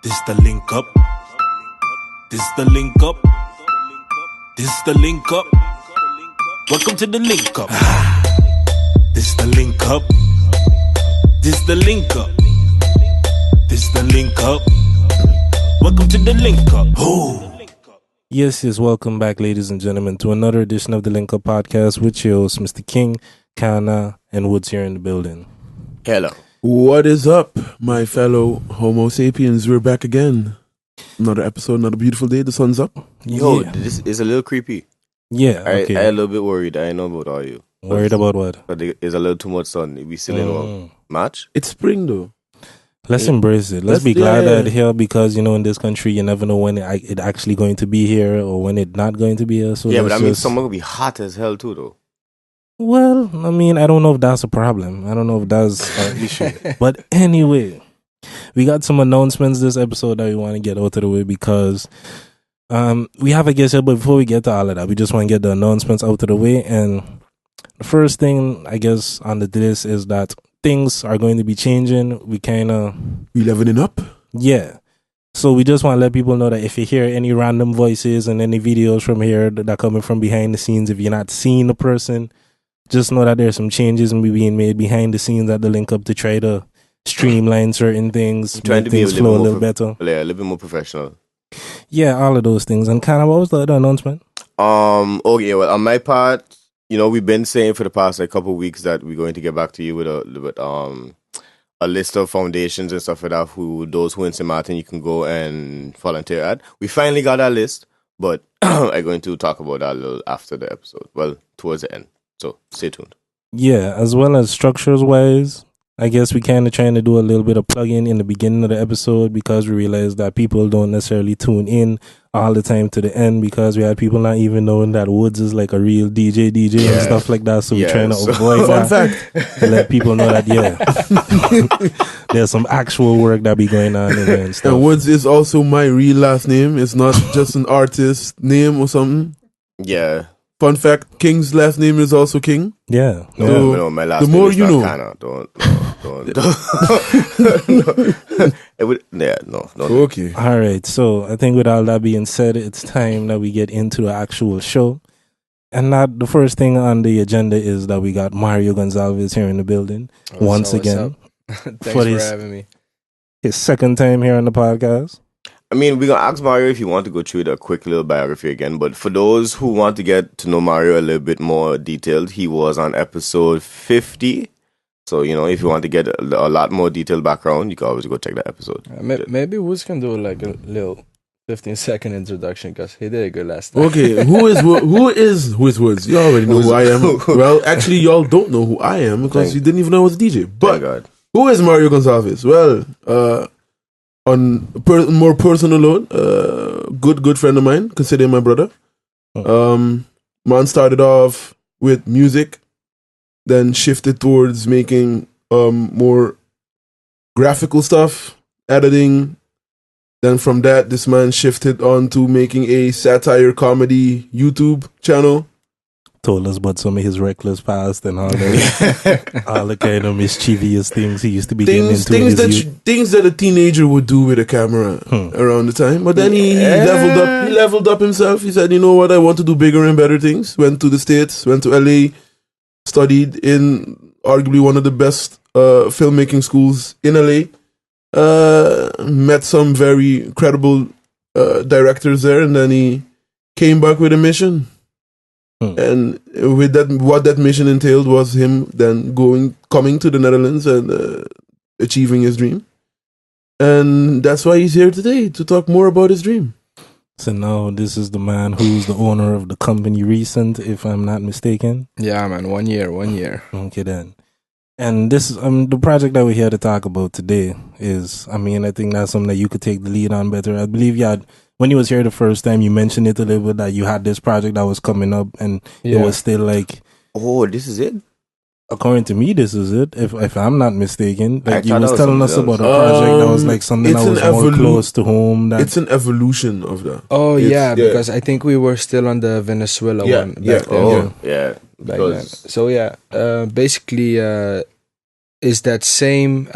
This the link up. This the link up. This the link up. Welcome to the link up. This the link up. This the link up. This the link up. Welcome to the link up. Oh. Yes, welcome back, ladies and gentlemen, to another edition of the Link Up Podcast with your host, Mr. King, Kana, and Woods here in the building. Hello. What is up, my fellow Homo sapiens? We're back again. Another episode, another beautiful day. The sun's up. Yo, this is a little creepy. Yeah, okay. I a little bit worried. I know about all you. Worried about what? But there's a little too much sun. We still in March. It's spring, though. Let's embrace it. Let's be glad that it's here because, you know, in this country, you never know when it actually going to be here or when it's not going to be here. So yeah, but I mean, summer will be hot as hell, too, though. Well, I mean, I don't know if that's a problem. I don't know if that's an issue. But anyway, we got some announcements this episode that we want to get out of the way because we have a guest here, but before we get to all of that, we just want to get the announcements out of the way. And the first thing, I guess, on the list is that things are going to be changing. We leveling up? Yeah. So we just want to let people know that if you hear any random voices and any videos from here that are coming from behind the scenes, if you're not seeing the person, just know that there's some changes being made behind the scenes at the link up to try to streamline certain things, trying make to be things flow a little better. Yeah, a little bit more professional. Yeah, all of those things. And Kana, what was the other announcement? Okay, well, on my part, you know, we've been saying for the past couple of weeks that we're going to get back to you with a list of foundations and stuff like that. Those who in St. Martin, you can go and volunteer at. We finally got that list, but I'm going to talk about that a little after the episode. Well, towards the end. So stay tuned. Yeah, as well as structures wise, I guess we kind of trying to do a little bit of plug-in in the beginning of the episode because we realized that people don't necessarily tune in all the time to the end because we had people not even knowing that Woods is like a real DJ and stuff like that. So we're trying to avoid that to let people know that, there's some actual work that be going on in there and stuff. And Woods is also my real last name. It's not just an artist name or something. Yeah. Fun fact, King's last name is also King. Yeah. No, my last name is not Kana. Don't. No. Okay. All right. So I think with all that being said, it's time that we get into the actual show. And the first thing on the agenda is that we got Mario Gonsalves here in the building once again. Thanks for having me. His second time here on the podcast. I mean, we're going to ask Mario if you want to go through a quick little biography again. But for those who want to get to know Mario a little bit more detailed, he was on episode 50. So, you know, if you want to get a lot more detailed background, you can always go check that episode. Maybe Woods can do like a little 15-second introduction because he did a good last time. Okay, who is Woods? You already know who I am. Well, actually, y'all don't know who I am because you didn't even know I was a DJ. But who is Mario Gonsalves? Well, on more personal note, good friend of mine, consider him my brother. Man started off with music, then shifted towards making more graphical stuff, editing. Then from that, this man shifted on to making a satire comedy YouTube channel. Told us about some of his reckless past and all that, all the kind of mischievous things he used to be getting into. Things that a teenager would do with a camera around the time. But then he leveled up himself. He said, you know what, I want to do bigger and better things. Went to the States, went to LA, studied in arguably one of the best filmmaking schools in LA. Met some very credible directors there, and then he came back with a mission. And with that, what that mission entailed was him then coming to the Netherlands and achieving his dream. And that's why he's here today, to talk more about his dream. So now this is the man who's the owner of the company Recent, if I'm not mistaken. Yeah, man, 1 year. Okay, then. And this is the project that we're here to talk about today is, I mean, I think that's something that you could take the lead on better. I believe when you was here the first time, you mentioned it a little bit that you had this project that was coming up and it was still like... Oh, this is it? According to me, this is it. If I'm not mistaken. Like you was telling us about a project that was like something that was more close to home. It's an evolution of that. Oh, because I think we were still on the Venezuela one back then. Back then. So basically is that same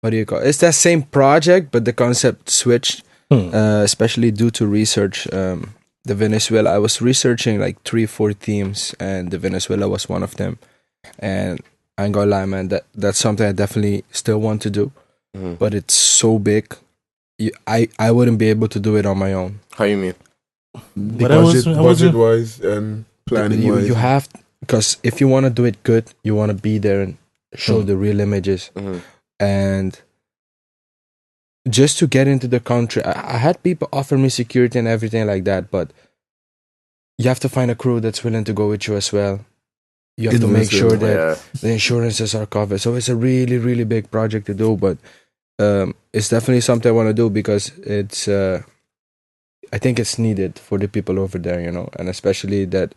what do you call it? It's that same project, but the concept switched, especially due to research. The Venezuela, I was researching like 3-4 themes, and the Venezuela was one of them. And I ain't gonna lie, man, that's something I definitely still want to do, but it's so big. I wouldn't be able to do it on my own. How you mean? Budget wise and planning wise. You have, because if you want to do it good, you want to be there and show the real images. And just to get into the country, I had people offer me security and everything like that, but you have to find a crew that's willing to go with you as well. You have to make sure that the insurances are covered. So it's a really, really big project to do, but it's definitely something I want to do because it's I think it's needed for the people over there, you know, and especially that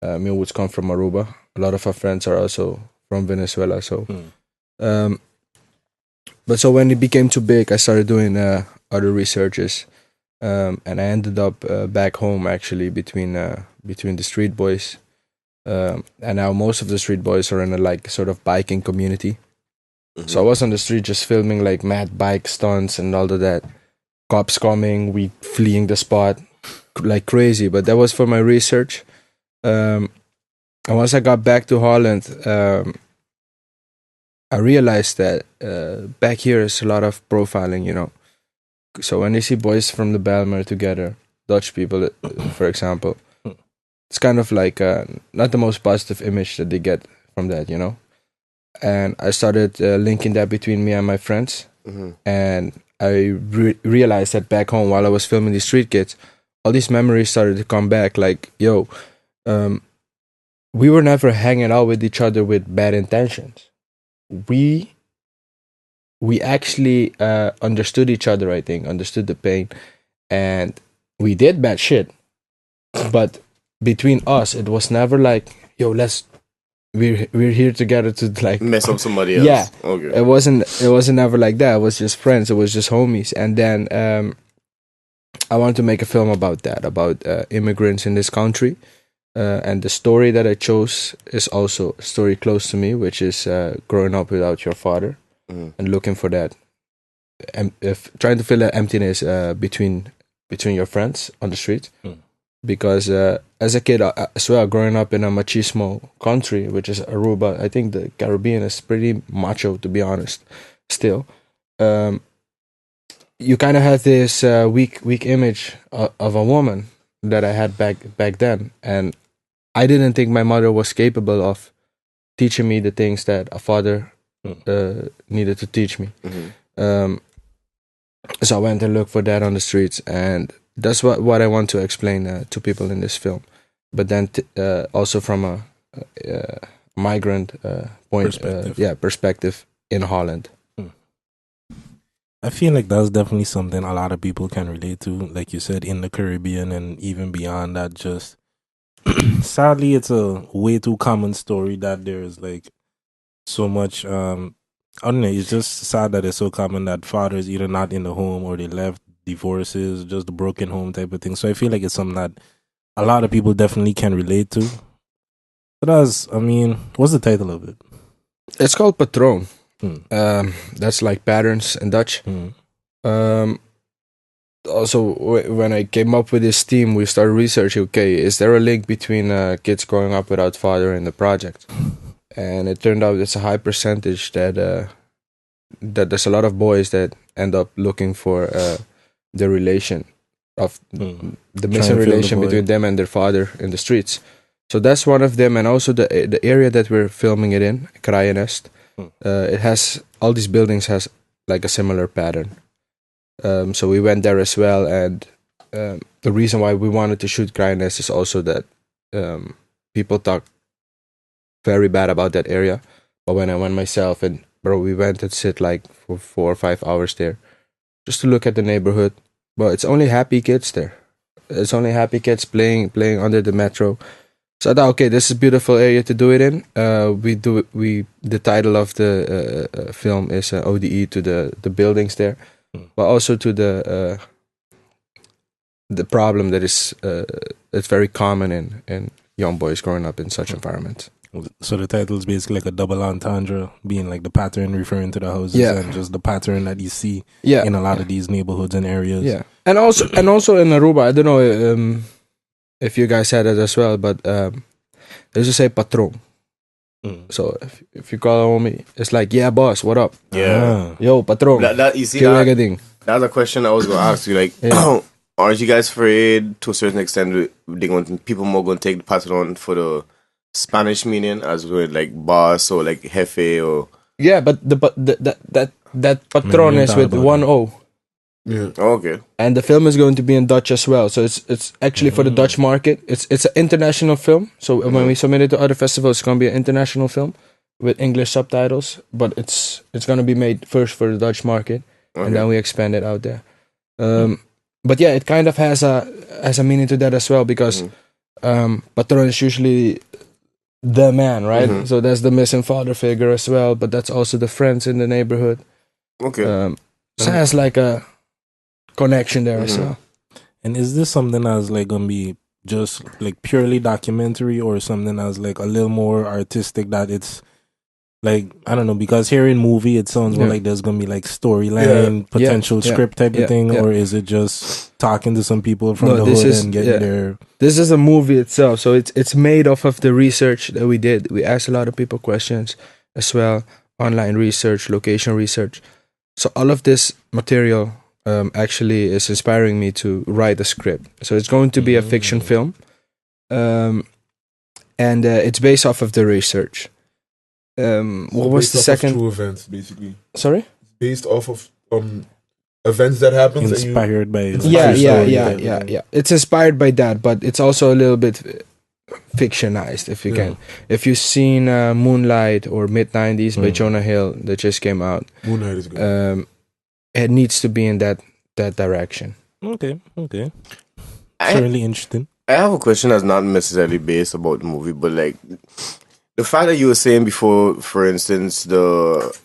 Mario Woods come from Aruba. A lot of our friends are also from Venezuela, so but so when it became too big, I started doing other researches, and I ended up back home actually between the street boys, and now most of the street boys are in a like sort of biking community. So I was on the street just filming like mad bike stunts and all of that. Cops coming, we fleeing the spot like crazy. But that was for my research. And once I got back to Holland, I realized that back here is a lot of profiling, you know. So when you see boys from the Bijlmer together, Dutch people, for example, it's kind of like not the most positive image that they get from that, you know. And I started linking that between me and my friends. And I realized that back home while I was filming the Street Kids, all these memories started to come back. Like, yo, we were never hanging out with each other with bad intentions. We actually understood each other, I think, understood the pain. And we did bad shit. But between us, it was never like, yo, we're here together to like mess up somebody else. Yeah, okay. It wasn't ever like that. It was just friends. It was just homies. And then I wanted to make a film about that, about immigrants in this country. And the story that I chose is also a story close to me, which is growing up without your father and looking for that, trying to fill that emptiness between your friends on the street. Because as a kid as well, growing up in a machismo country, which is Aruba, I think the Caribbean is pretty macho, to be honest, still. You kind of have this weak image of a woman that I had back then. And I didn't think my mother was capable of teaching me the things that a father needed to teach me. So I went and looked for that on the streets, and that's what I want to explain to people in this film. But then also from a migrant perspective in Holland. I feel like that's definitely something a lot of people can relate to, like you said, in the Caribbean and even beyond that. Just sadly, it's a way too common story that there's like so much. I don't know. It's just sad that it's so common that fathers either not in the home or they left, divorces, just the broken home type of thing. So I feel like it's something that a lot of people definitely can relate to. But what's the title of it? It's called Patroon. That's like patterns in Dutch. Also, when I came up with this theme, we started researching, okay, is there a link between kids growing up without father in the project? And it turned out it's a high percentage that there's a lot of boys that end up looking for the relation of the missing relation between them and their father in the streets. So that's one of them. And also the area that we're filming it in, Kraaiennest, it has, all these buildings has like a similar pattern. So we went there as well, and the reason why we wanted to shoot Kraaiennest is also that people talk very bad about that area. But when I went myself, and we went and sit like for 4 or 5 hours there just to look at the neighborhood. But it's only happy kids there. It's only happy kids playing under the metro. So I thought, okay, this is a beautiful area to do it in. The title of the film is ODE to the buildings there, but also to the problem that is it's very common in young boys growing up in such environments. So the title is basically like a double entendre, being like the pattern referring to the houses and just the pattern that you see in a lot of these neighborhoods and areas. Yeah, and also in Aruba, I don't know if you guys had it as well, but there's just say Patroon. So if you call a homie, it's like, yeah, boss, what up? Yeah. Yo, Patroon. That you see that, that's a question I was going to ask you. Like, aren't you guys afraid to a certain extent people more going to take the pattern for the Spanish meaning as well, like boss or like jefe or but that patron is with one O. Yeah. Oh, okay. And the film is going to be in Dutch as well. So it's actually for the Dutch market. It's an international film. So when we submit it to other festivals, it's going to be an international film with English subtitles. But it's going to be made first for the Dutch market, and then we expand it out there. But yeah, it kind of has a meaning to that as well, because patron is usually the man, right? So that's the missing father figure as well, but that's also the friends in the neighborhood. Okay. So it has like a connection there as well. And is this something that's like gonna be just like purely documentary, or something that's like a little more artistic, that it's like, I don't know, because here in movie it sounds more like there's gonna be like storyline, potential script type of thing, or is it just talking to some people from the hood and getting their... This is a movie itself, so it's made off of the research that we did. We asked a lot of people questions as well, online research, location research. So all of this material actually is inspiring me to write a script. So it's going to be a fiction film, and it's based off of the research. What was the second? True events, basically. Sorry? Based off of events that happened. Inspired by. Yeah. It's inspired by that, but it's also a little bit fictionized, if you can. If you've seen Moonlight or Mid-90s by Jonah Hill that just came out, Moonlight is good. It needs to be in that direction. Okay. Certainly interesting. I have a question that's not necessarily based about the movie, but like the fact that you were saying before, for instance, this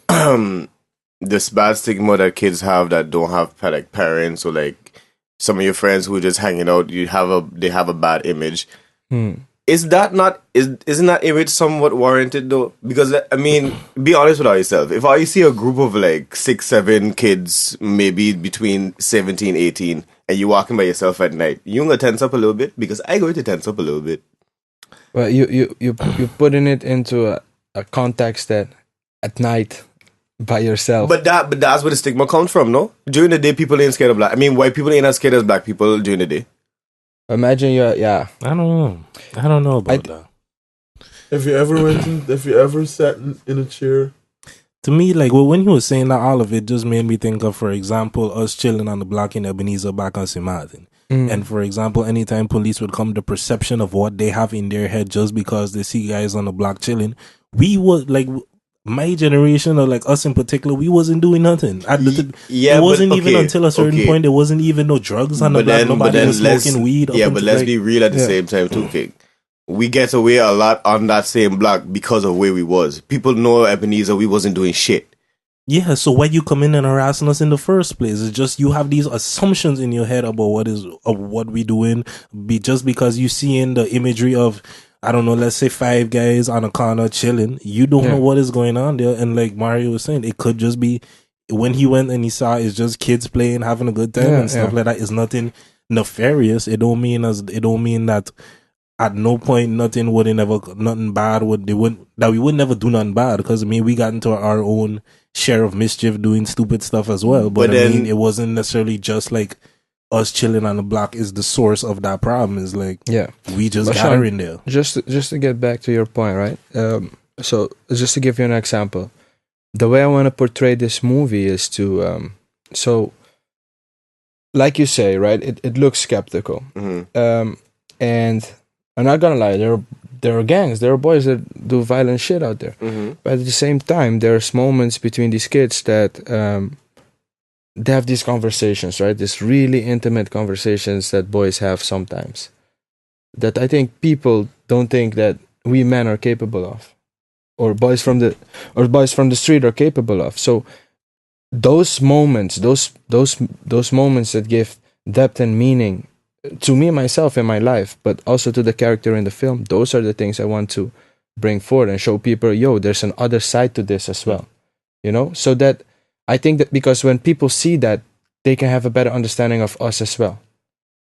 bad stigma that kids have that don't have like parents, or like some of your friends who are just hanging out, they have a bad image. Isn't that image somewhat warranted though? Because I mean, be honest with yourself. If I see a group of like 6-7 kids, maybe between 17, 18, and you walking by yourself at night, you gonna tense up a little bit? Because I go to tense up a little bit. Well, you putting it into a context that at night by yourself. But that's where the stigma comes from, no? During the day, people ain't scared of black. I mean, white people ain't as scared as black people during the day. Imagine I don't know about that. Have you ever sat in a chair? To me, like, when he was saying that, all of it just made me think of, for example, us chilling on the block in Ebenezer back on St. Martin. And for example, anytime police would come, the perception of what they have in their head just because they see guys on the block chilling, we would like, my generation, or like us in particular, we wasn't doing nothing. It wasn't even until a certain point, there wasn't even no drugs on the block. Nobody was smoking weed. Yeah, but let's be real at the same time too, King. We get away a lot on that same block because of where we was. People know Ebenezer, we wasn't doing shit. Yeah, so why you come in and harassing us in the first place? It's just you have these assumptions in your head about what we doing, just because you see in the imagery of, I don't know, let's say 5 guys on a corner chilling. You don't know what is going on there. And like Mario was saying, it could just be when he went and he saw it's just kids playing, having a good time and stuff like that. It's nothing nefarious. It don't mean that at no point nothing would we would never do nothing bad, because I mean we got into our own share of mischief doing stupid stuff as well. But I mean, it wasn't necessarily just like us chilling on the block is the source of that problem. Is like we just got her in there. Just to get back to your point, right? So just to give you an example, the way I want to portray this movie is to so like you say, right? It looks skeptical, and I'm not gonna lie, there are gangs, there are boys that do violent shit out there. But at the same time, there's moments between these kids that they have these conversations, right? These really intimate conversations that boys have sometimes, that I think people don't think that we men are capable of, or boys from the street are capable of. So those moments, those moments that give depth and meaning to me, myself, in my life, but also to the character in the film, those are the things I want to bring forward and show people, yo, there's an other side to this as well, you know. So that I think that because when people see that, they can have a better understanding of us as well.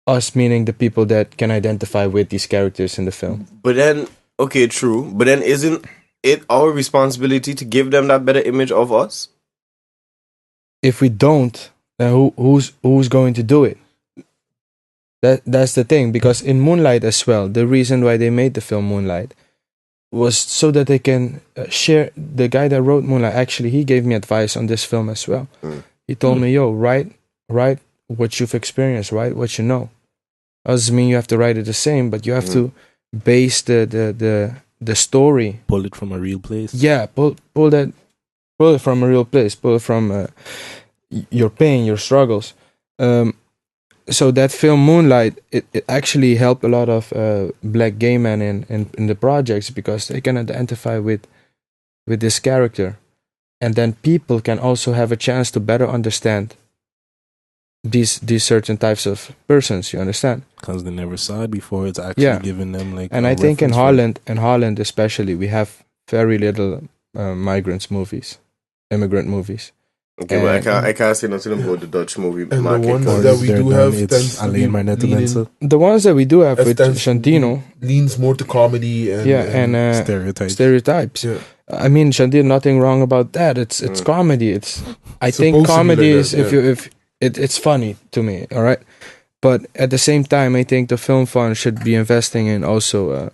Us meaning the people that can identify with these characters in the film. But then, okay, true. But then, isn't it our responsibility to give them that better image of us? If we don't, then who's going to do it? That's the thing. Because in Moonlight as well, the reason why they made the film Moonlight was so that they can share. The guy that wrote Moonlight, actually, he gave me advice on this film as well. He told me, yo, write what you've experienced, write what you know. Doesn't mean you have to write it the same, but you have to base the story. Pull it from a real place. Yeah, pull it from a real place. Pull it from your pain, your struggles. So that film Moonlight, it actually helped a lot of black gay men in the projects because they can identify with this character, and then people can also have a chance to better understand these certain types of persons. You understand? Because they never saw it before. It's actually giving them like. And I think in Holland especially, we have very little immigrant movies. Okay, but I can't say nothing about the Dutch movie And market. the ones 'cause that we do have it's tends to be alleen maar nette leaning- mensen. The ones that we do have with tends to Shantino, leans more to comedy and Stereotypes. yeah. I mean, Shantino, nothing wrong about that. It's comedy. I Supposed think to be comedy like is that, if it's funny to me. All right, but at the same time, I think the film fund should be investing in also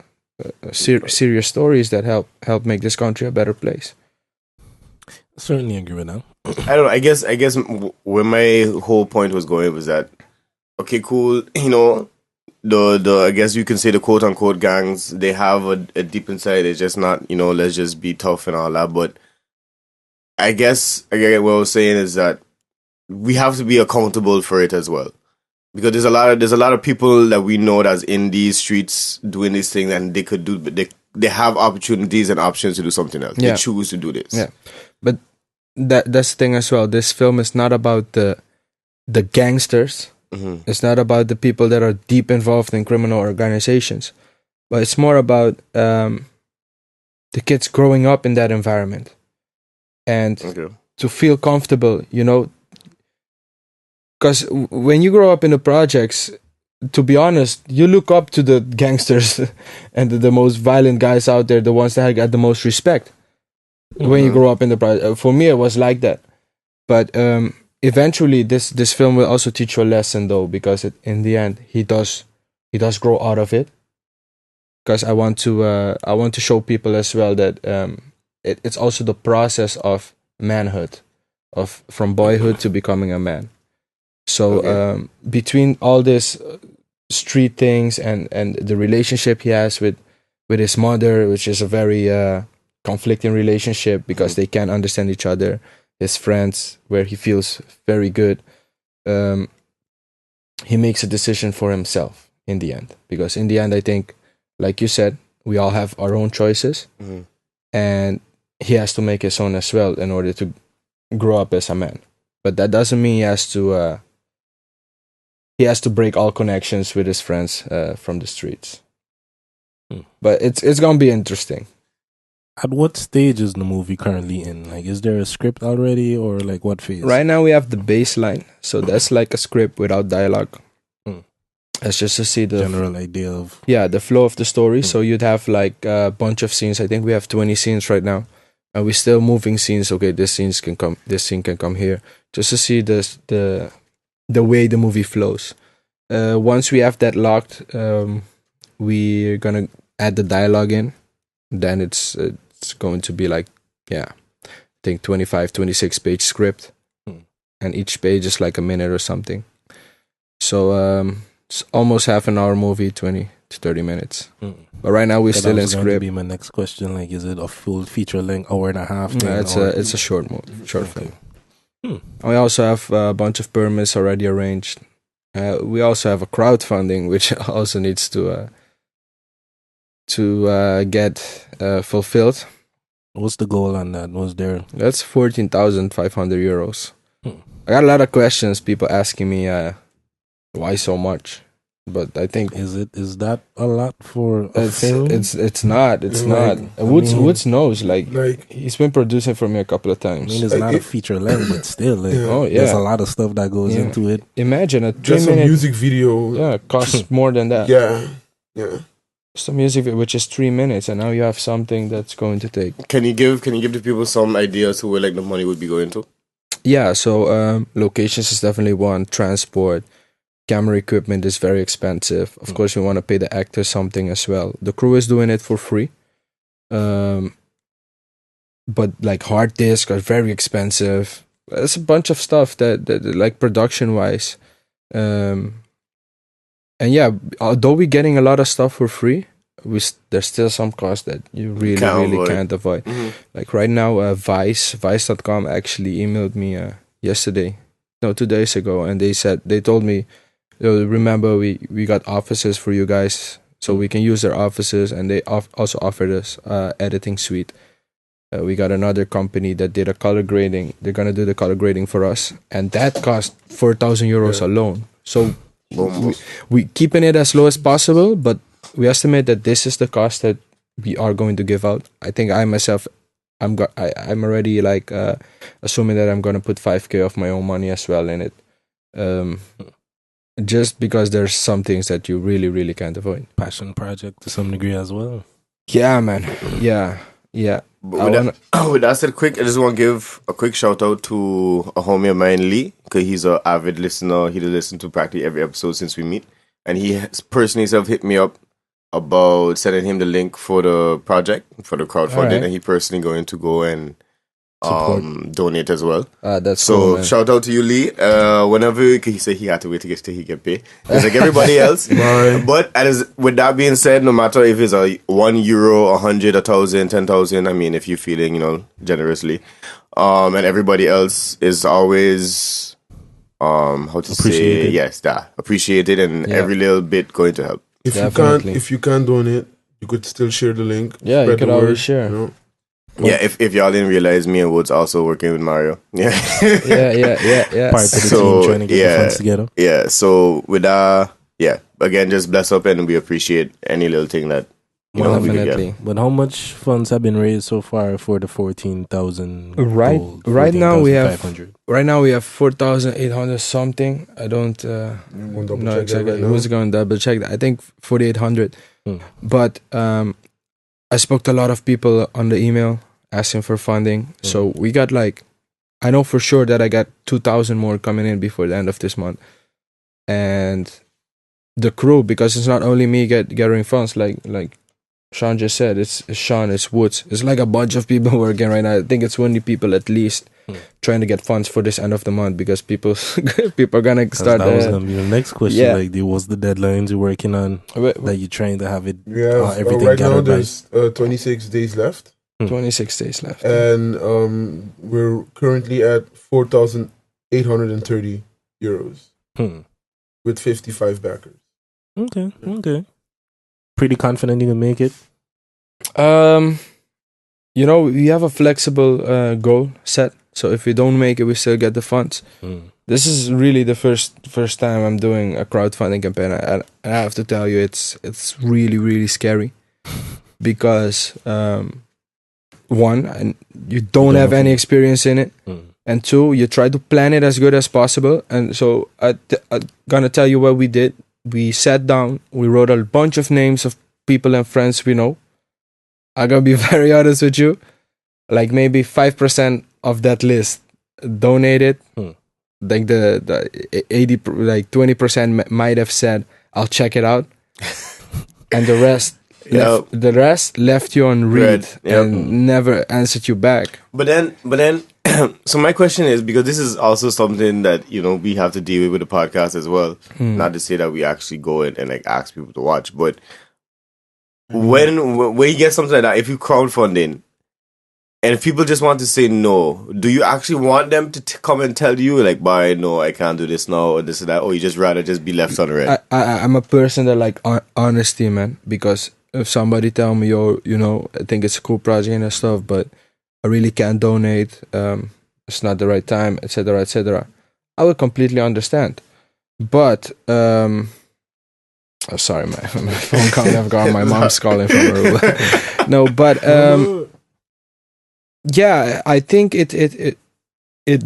serious stories that help make this country a better place. Certainly agree with that. I don't know. I guess where my whole point was going was that, okay, cool. You know, the I guess you can say the quote unquote gangs, they have a deep inside. It's just not, you know, let's just be tough and all that. But I guess what I was saying is that we have to be accountable for it as well, because there's a lot of people that we know that's in these streets doing these things, and they could do, but they have opportunities and options to do something else. Yeah. They choose to do this. Yeah, but that's the thing as well. This film is not about the gangsters. Mm-hmm. It's not about the people that are deep involved in criminal organizations, but it's more about the kids growing up in that environment and Okay. to feel comfortable, you know. Because when you grow up in the projects, to be honest, you look up to the gangsters and the most violent guys out there, the ones that got the most respect. When you grow up in the project, for me, it was like that. But eventually, this film will also teach you a lesson, though, because in the end, he does grow out of it. Because I want to show people as well that it's also the process of manhood, from boyhood to becoming a man. So between all this street things and the relationship he has with his mother, which is a very conflicting relationship because they can't understand each other, his friends, where he feels very good, he makes a decision for himself in the end. Because in the end, I think, like you said, we all have our own choices, and he has to make his own as well in order to grow up as a man. But that doesn't mean he has to break all connections with his friends from the streets. But it's gonna be interesting. At what stage is the movie currently in? Like, is there a script already, or like what phase? Right now we have the baseline, so that's like a script without dialogue. That's just to see the general idea of the flow of the story. So you'd have like a bunch of scenes. I think we have 20 scenes right now, and we're still moving scenes. Okay, this scene can come here, just to see the way the movie flows. Once we have that locked, we're gonna add the dialogue in. Then it's going to be like, I think 25, 26 page script, and each page is like a minute or something. So it's almost half an hour movie, 20 to 30 minutes. But right now we're still in script. That be my next question. Like, is it a full feature length, hour and a half? It's a short film. We also have a bunch of permits already arranged. We also have a crowdfunding, which also needs to get fulfilled. What's the goal on that? Was there? That's 14,500 euros. I got a lot of questions. People asking me why so much. But I think Is that a lot for a film? it's not. It's Like, not. Woods knows. Like Like, he's been producing for me a couple of I times. mean, it's not a feature length, but still, like, Yeah. Oh, there's yeah. a lot of stuff that goes Yeah. into it. Imagine a 3 just a minute. music video. Yeah, costs more than that. Yeah. Yeah. Just a music video, which is 3 minutes, and now you have something that's going to take. Can you give the people some ideas to where like the money would be going to? Yeah, so locations is definitely one. Transport, camera equipment is very expensive. Of course, we want to pay the actors something as well. The crew is doing it for free. But like hard disk are very expensive. It's a bunch of stuff that like production wise. And yeah, although we're getting a lot of stuff for free, there's still some costs that you really can't avoid. Mm-hmm. Like right now, Vice.com actually emailed me yesterday, no, 2 days ago, and they told me, remember we got offices for you guys, so we can use their offices, and they also offered us editing suite. We got another company that did a color grading. They're gonna do the color grading for us, and that cost 4,000 euros alone. So we keeping it as low as possible, but we estimate that this is the cost that we are going to give out. I think I myself, I'm already like assuming that I'm gonna put 5K of my own money as well in it, just because there's some things that you really can't avoid. Passion project to some degree as well. Yeah, man. Yeah. But with that said, I just want to give a quick shout out to a homie of mine, Lee, because he's an avid listener. He listened to practically every episode since we meet, and he has personally hit me up about sending him the link for the project, for the crowdfunding, Right. and he personally going to go and donate as well. That's So cool, man. shout out to you, Lee. Whenever he said he had to wait till he get paid, it's like everybody else. Right. But with that being said, no matter if it's a €1, 100, 1,000, 10,000, I mean, if you're feeling generously, and everybody else is always how to Appreciated. say appreciated, and every little bit going to help. Definitely. If you can't donate, you could still share the link. Yeah, you spread could the always word, share. you know? Yeah, if y'all didn't realize, me and Woods also working with Mario. Yeah. Yeah. Part of the So, team trying to get the funds together. Yeah, so with that, again, just bless up, and we appreciate any little thing that we could get. Definitely. But how much funds have been raised so far for the 14,000? Right now we have 14,500? 4,800 something. I don't Won't double know check that exactly. right now. Who's going to double check that? I think 4,800. But I spoke to a lot of people on the email asking for funding. So we got I know for sure that I got 2,000 more coming in before the end of this month. And the crew, because it's not only me gathering funds, like Sean just said, it's Sean, it's Woods. It's like a bunch of people working right now. I think it's 20 people at least trying to get funds for this end of the month, because people are gonna start. That was gonna be the next question. Yeah. Like, what's the deadlines you're working on? That you're trying to have it everything right now gathered by? there's 26 days left, 26 days left. and we're currently at 4,830 euros with 55 backers. Okay. Pretty confident you can make it. We have a flexible goal set. So if we don't make it, we still get the funds. This is really the first time I'm doing a crowdfunding campaign. I have to tell you, it's really scary, because one, you don't have any experience in it, and two, you try to plan it as good as possible. And so I'm gonna tell you what we did. We sat down, we wrote a bunch of names of people and friends we know. I'm gonna be very honest with you, like maybe 5% of that list donated. Like the 80, like 20% might have said, "I'll check it out," and the rest left you on read and never answered you back. But then, so my question is, because this is also something that we have to deal with the podcast as well. Not to say that we actually go in and like ask people to watch, but when you get something like that, if you crowdfunding, and if people just want to say no, do you actually want them to come and tell you like, "Bye, no, I can't do this now," or this or that, or you just rather just be left on red? I'm a person that like honesty, man. Because if somebody tell me, I think it's a cool project and stuff, but I really can't donate, it's not the right time, etc., I will completely understand. But Oh, sorry, my phone call never got. My mom's calling from Aruba. No, but yeah, I think it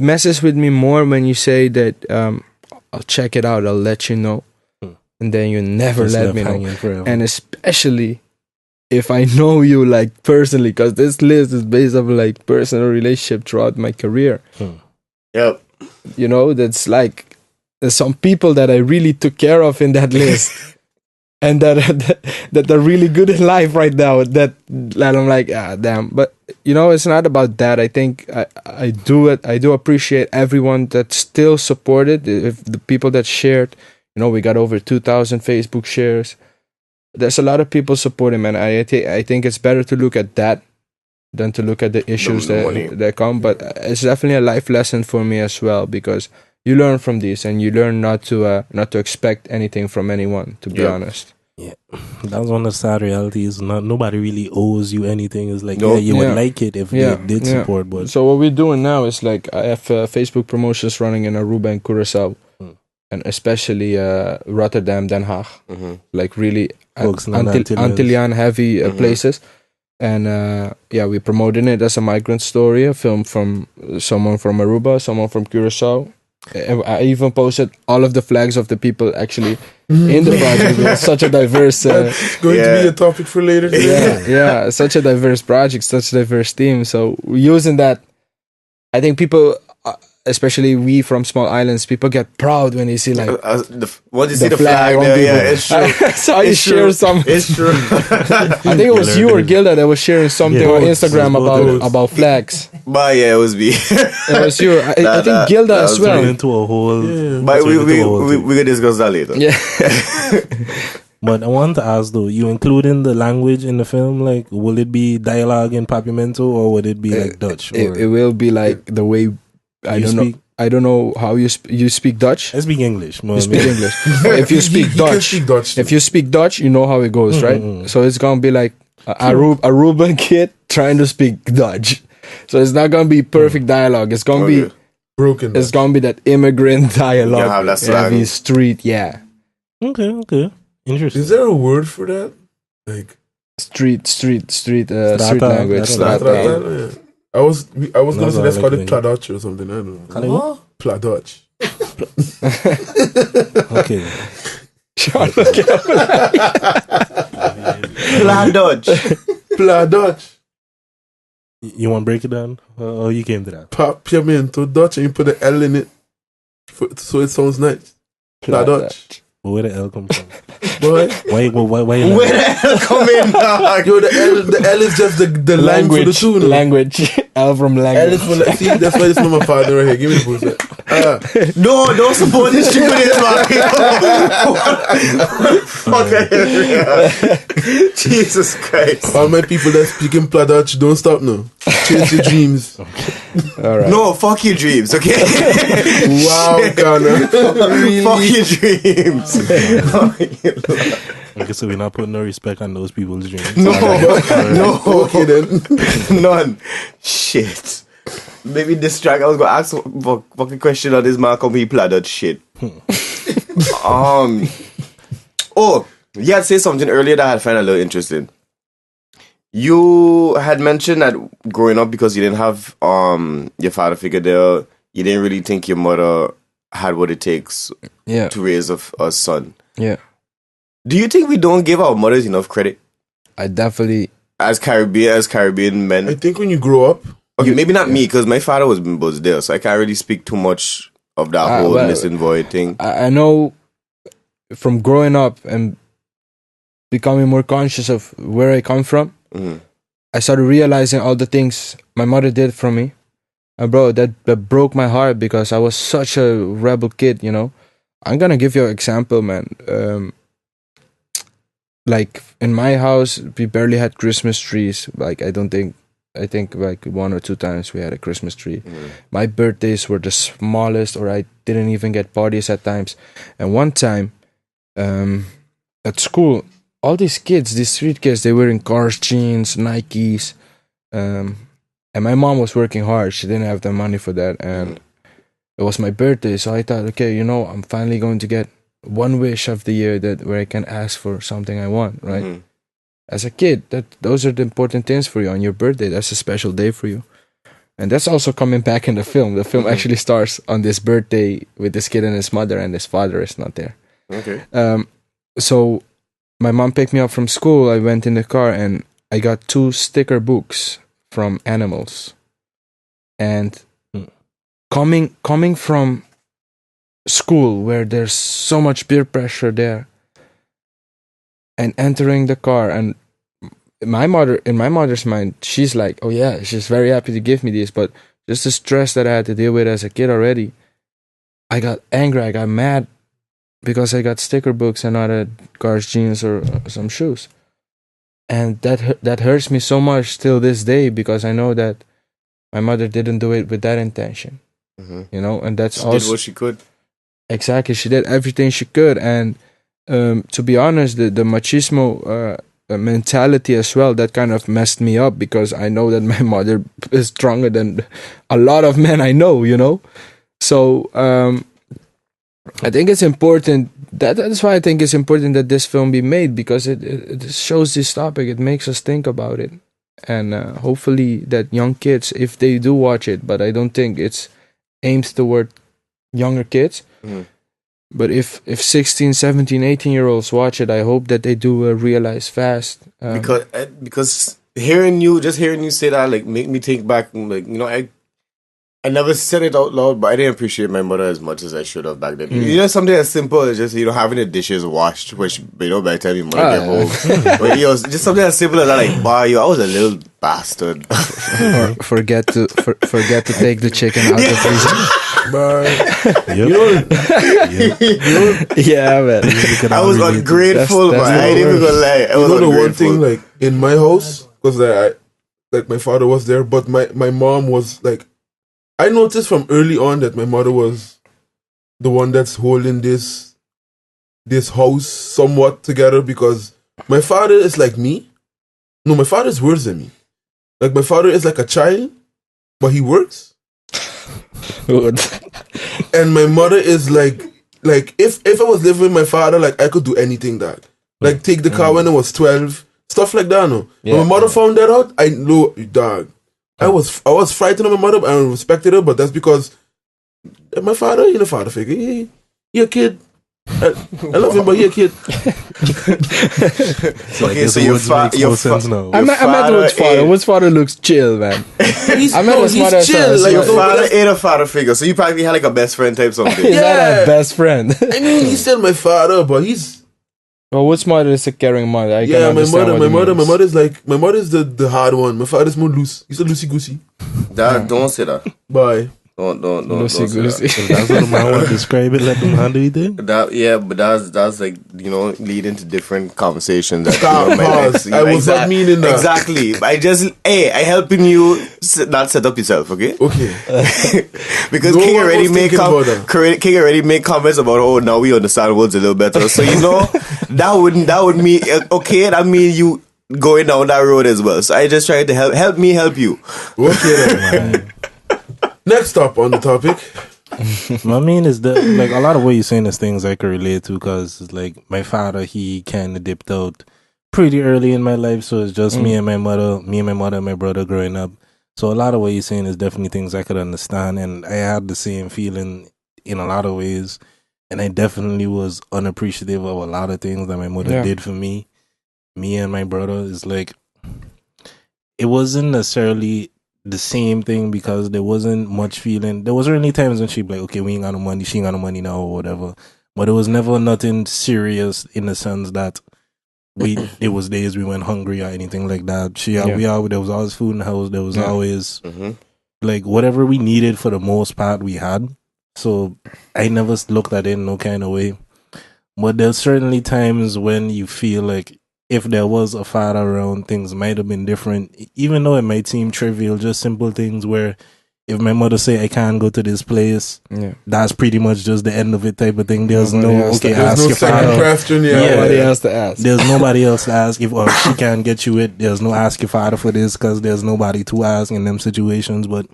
messes with me more when you say that I'll check it out, I'll let you know, and then you never Just let left me know. hanging forever. And especially if I know you like personally, because this list is based on like personal relationship throughout my career. Yep. You know, that's like there's some people that I really took care of in that list. And that are really good in life right now. That I'm like, damn. But you know, it's not about that. I think I do appreciate everyone that still supported. If the people that shared, you know, we got over 2,000 Facebook shares. There's a lot of people supporting, man. I think it's better to look at that than to look at the issues that come. But it's definitely a life lesson for me as well, because you learn from these, and you learn not to expect anything from anyone. To be honest. Yeah, that's one of the sad realities. Nobody really owes you anything. It's like, Nope. you would like it if they did support. But so what we're doing now is like I have Facebook promotions running in Aruba and Curaçao, and especially Rotterdam, Den Haag, like really Antillian heavy places. And we're promoting it as a migrant story, a film from someone from Aruba, someone from Curaçao. I even posted all of the flags of the people actually in the project. It's such a diverse. That's going to be a topic for later today. Yeah, such a diverse project, such a diverse team. So using that, I think people, especially we from small islands, people get proud when they see like once you see the flag there, yeah, it's true. So I share some. It's true. I think it was you or Gilda that was sharing something on Instagram about flags. But yeah, it was me. It was you. I think Gilda as well. into a whole. But we can discuss that later. Yeah. But I want to ask though, you including the language in the film? Like, will it be dialogue in Papiamento, or would it be like Dutch? It will be like the way. I don't know how you speak Dutch. I speak English. You speak English. If you speak Dutch, if you speak Dutch, you know how it goes, right? So it's gonna be like Aruban kid trying to speak Dutch. So it's not gonna be perfect dialogue. It's gonna be broken. It's gonna be that immigrant dialogue. Have that slang. Heavy street, Okay. Interesting. Is there a word for that? Like street language. Strata. I was gonna say let's call it Pladotch or something. I don't know. Pladotch. Okay. Pladotch. You want to break it down? Or you came to that? Papiamento Dutch, and you put the L in it, so it sounds nice. Pladotch. Where the L come from? Boy. Why Where the L come in, dog? Yo, the L is just the language for the tune. Language. L from language. L is for see, that's why it's not my father right here. Give me the bullshit. No, don't support this stupidness, man. Jesus Christ. All my people that speak in Pladotch, don't stop now. Chase your dreams. All right. No, fuck your dreams, okay? Wow, Kana. Fuck your dreams. Okay, so we're not putting no respect on those people's dreams. No. Okay then. None. Shit. Maybe distract. I was gonna ask a fucking question on this Malcolm he plaid shit. Oh, you had said something earlier that I found a little interesting. You had mentioned that growing up, because you didn't have your father figure there, you didn't really think your mother had what it takes to raise a son. Yeah. Do you think we don't give our mothers enough credit? I definitely... As Caribbean men? I think when you grow up... Okay, maybe not me, because my father was there, so I can't really speak too much of that whole missing void thing. I know from growing up and becoming more conscious of where I come from, I started realizing all the things my mother did for me. And bro, that broke my heart, because I was such a rebel kid, you know. I'm gonna give you an example, man. Like in my house, we barely had Christmas trees. Like I think like 1 or 2 times we had a Christmas tree. My birthdays were the smallest, or I didn't even get parties at times. And one time, at school, all these kids, these street kids, they were in Cars jeans, Nikes, and my mom was working hard. She didn't have the money for that, and it was my birthday, so I thought, okay, you know, I'm finally going to get one wish of the year that where I can ask for something I want, right? As a kid, those are the important things for you. On your birthday, that's a special day for you. And that's also coming back in the film. The film actually starts on this birthday with this kid and his mother, and his father is not there. Okay. So my mom picked me up from school. I went in the car and I got 2 sticker books from animals. And coming from school where there's so much peer pressure there, and entering the car, and in my mother's mind, she's like, oh yeah, she's very happy to give me these, but just the stress that I had to deal with as a kid already, I got angry, I got mad because I got sticker books and not a Guards jeans or some shoes. And that hurts me so much till this day, because I know that my mother didn't do it with that intention. You know, and that's She also did what she could. Exactly, she did everything she could. And to be honest, the machismo mentality as well, that kind of messed me up, because I know that my mother is stronger than a lot of men I know, you know. So I think it's important. That's why I think it's important that this film be made, because it shows this topic. It makes us think about it, and hopefully that young kids, if they do watch it, but I don't think it's aimed toward younger kids. But if 16, 17, 18-year-olds watch it, I hope that they do realize fast. Because hearing you say that, like, make me think back, like, you know, I never said it out loud, but I didn't appreciate my mother as much as I should have back then. You know, something as simple as just, you know, having the dishes washed, which, you know, by the time your mother get home. But, you know, just something as simple as that, like, wow, yo, I was a little bastard. Or forget to take the chicken out the freezer. Yeah, man. I was ungrateful, but I ain't even gonna lie. I was You know, the one ungrateful. thing, like, in my house, because like my father was there, but my mom was like, I noticed from early on that my mother was the one that's holding this house somewhat together, because my father is like me. No, my father is worse than me. Like, my father is like a child, but he works. And my mother is like if I was living with my father, like, I could do anything that. Like, take the car when I was 12, stuff like that, no. Yeah. When my mother found that out, I know, dog. I was frightened of my mother, but I respected her, but that's because my father, you know, father figure. He a kid. I love him, but he a kid. Okay, so your sense now. I met Wood's father. Wood's father looks chill, man. He's chill. Like, your so father ain't a father figure, so you probably had like a best friend type something. He's not a best friend. I mean, he's still my father, but he's. Well, Wood's mother is a caring mother. I can My understand mother is the hard one. My father's more loose. He's a loosey goosey. Don't say that. Bye. Don't Loosey say goosey. that. That's what the man want to describe it. Let them handle it then. But that's like, you know, leading to different conversations. Pause. I was not meaning that. Exactly. I helping you not set up yourself, okay? Okay. Because No King one already was thinking about that. King already made comments about, oh, now we understand words a little better. So, you know, that would mean, okay, that means you going down that road as well. So I just tried to help me help you. Okay, then. Next up on the topic. I mean, is that, like, a lot of what you're saying is things I can relate to, because, like, my father, he kind of dipped out pretty early in my life, so it's just me and my mother and my brother growing up. So a lot of what you're saying is definitely things I could understand, and I had the same feeling in a lot of ways, and I definitely was unappreciative of a lot of things that my mother did for me. Me and my brother is like, it wasn't necessarily the same thing, because there wasn't much feeling. There wasn't any times when she'd be like, okay, we ain't got no money, she ain't got no money now, or whatever. But it was never nothing serious in the sense that it was days we went hungry or anything like that. There was always food in the house. There was always like whatever we needed for the most part we had. So I never looked at it in no kind of way. But there's certainly times when you feel like if there was a father around, things might have been different, even though it might seem trivial, just simple things where if my mother say I can't go to this place, that's pretty much just the end of it type of thing. There's ask your father. Question, nobody else to ask. There's nobody else to ask. If she can't get you it, there's no ask your father for this, because there's nobody to ask in them situations. But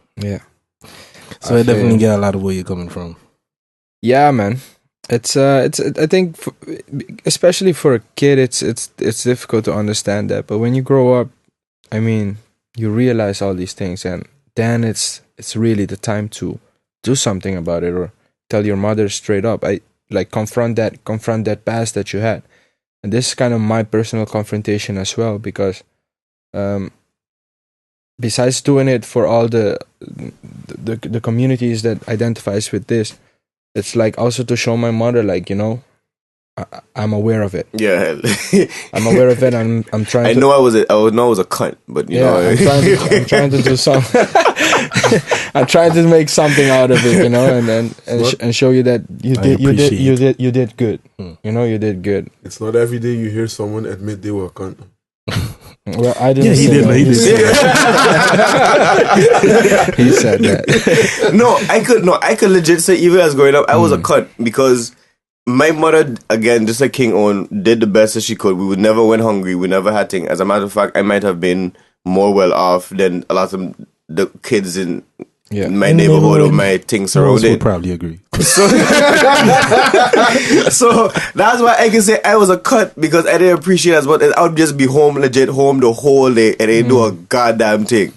so I definitely get a lot of where you're coming from. Yeah, man. It's I think especially for a kid it's difficult to understand that, but when you grow up, I mean, you realize all these things, and then it's really the time to do something about it, or tell your mother straight up. I like confront that past that you had. And this is kind of my personal confrontation as well, because besides doing it for all the communities that identifies with this, it's like also to show my mother, like, you know, I'm aware of it. Yeah, I'm aware of it. I'm trying. I know I was a cunt, but you know, I'm trying to do something. I'm trying to make something out of it, you know, and show you that you did good. You know, you did good. It's not every day you hear someone admit they were a cunt. Well, I didn't. Yeah, he did. He said that. I could legit say, even as growing up, I was a cunt, because my mother, again, just like King Owen, did the best that she could. We would never went hungry. We never had things. As a matter of fact, I might have been more well off than a lot of the kids in my neighborhood or my things surrounding. I would probably agree. So that's why I can say I was a cunt, because I didn't appreciate as well. I would just be legit home the whole day, and I do a goddamn thing.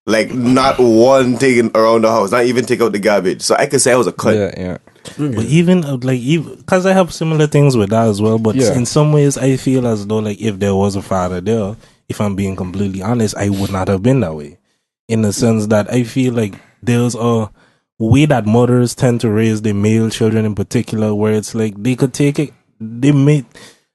Like, not one thing around the house, not even take out the garbage. So I could say I was a cunt. Yeah. But even because I have similar things with that as well. But in some ways, I feel as though, like, if there was a father there, if I'm being completely honest, I would not have been that way. In the sense that I feel like there's a way that mothers tend to raise their male children in particular, where it's like they could take it,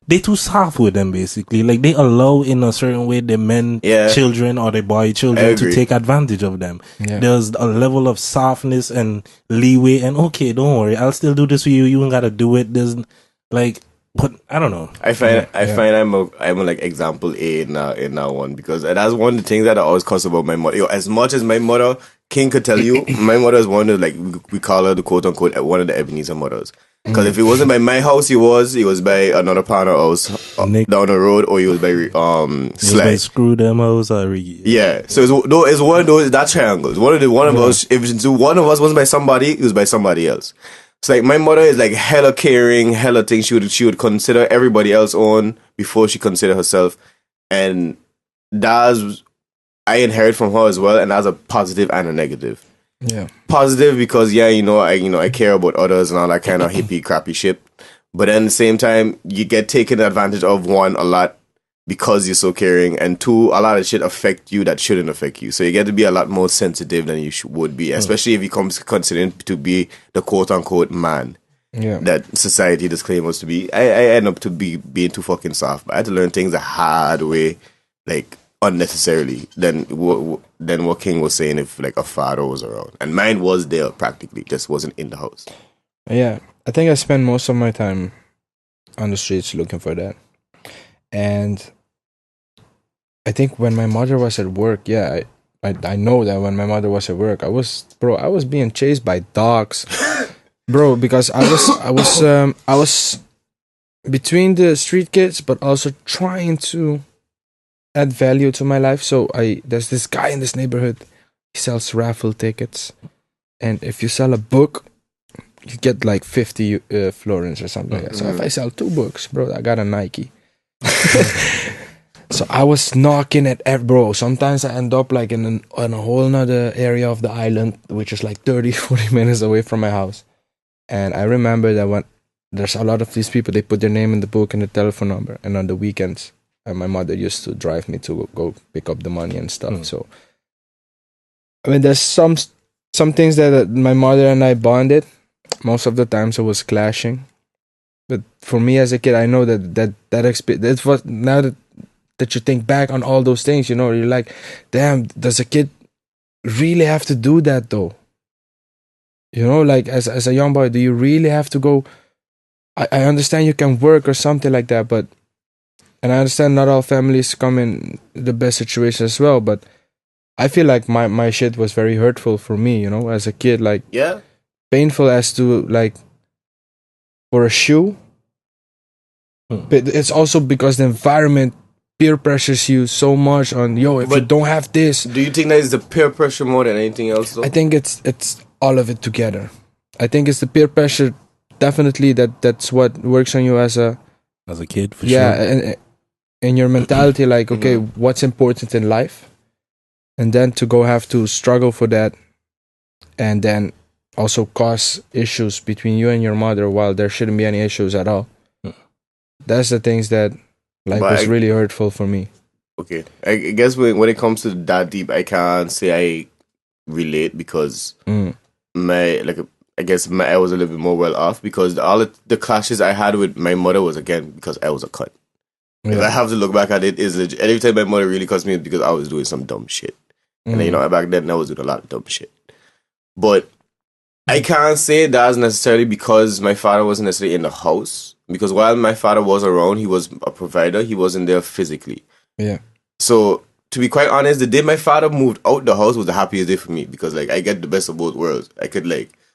they too soft with them, basically. Like, they allow in a certain way the men children or the boy children to take advantage of them. There's a level of softness and leeway, and okay, don't worry, I'll still do this for you, you ain't gotta do it. There's like, but I don't know. I find I'm a like example A in that one, because that's one of the things that I always cuss about my mother. As much as my mother, King could tell you, my mother is one of, like, we call her the quote unquote one of the Ebenezer mothers. Because if it wasn't by my house, he was by another partner house down the road, or he was by Sly. Screw them house or yeah. So it's one of those, that triangle. It's one of us. If one of us wasn't by somebody, it was by somebody else. So, like, my mother is like hella caring, hella things. She would consider everybody else on before she consider herself, and that's I inherit from her as well, and that's a positive and a negative. Yeah, positive because I care about others and all that kind of hippie crappy shit. But then at the same time, you get taken advantage of, one, a lot because you're so caring, and two, a lot of shit affect you that shouldn't affect you. So you get to be a lot more sensitive than you would be, especially if you come considering to be the quote unquote man that society disclaims us to be. I end up to being too fucking soft. But I had to learn things the hard way, like, unnecessarily than what King was saying if, like, a father was around. And mine was there practically, just wasn't in the house. Yeah, I think I spend most of my time on the streets looking for that. And I think when my mother was at work, I know that when my mother was at work, I was being chased by dogs, bro, because I was between the street kids, but also trying to add value to my life. So there's this guy in this neighborhood. He sells raffle tickets, and if you sell a book, you get like 50 florins or something like that. So if I sell 2 books, bro, I got a Nike. So I was knocking at bro. Sometimes I end up like in a whole nother area of the island, which is like 30-40 minutes away from my house. And I remember that when there's a lot of these people, they put their name in the book and the telephone number. And on the weekends, my mother used to drive me to go pick up the money and stuff. So I mean, there's some things that my mother and I bonded. Most of the times it was clashing. But for me as a kid, I know that experience, it was, now that you think back on all those things, you're like, damn, does a kid really have to do that though? Like as a young boy, do you really have to go? I understand you can work or something like that, and I understand not all families come in the best situation as well, but I feel like my shit was very hurtful for me, as a kid, like, painful as to, like, for a shoe. But it's also because the environment peer pressures you so much on, if you don't have this. Do you think that is the peer pressure more than anything else though? I think it's all of it together. I think it's the peer pressure definitely that's what works on you as a kid, for yeah, sure. and your mentality, like, okay, what's important in life, and then to go have to struggle for that, and then also cause issues between you and your mother while there shouldn't be any issues at all. That's the things that was really hurtful for me. Okay, I guess when it comes to that deep, I can't say I relate because I was a little bit more well off because all the clashes I had with my mother was again because I was a cunt. If I have to look back at it, is legit. Every time my mother really cussed me because I was doing some dumb shit, and back then I was doing a lot of dumb shit. But I can't say that's necessarily because my father wasn't necessarily in the house. Because while my father was around, he was a provider. He wasn't there physically. Yeah. So to be quite honest, the day my father moved out the house was the happiest day for me because I get the best of both worlds. I could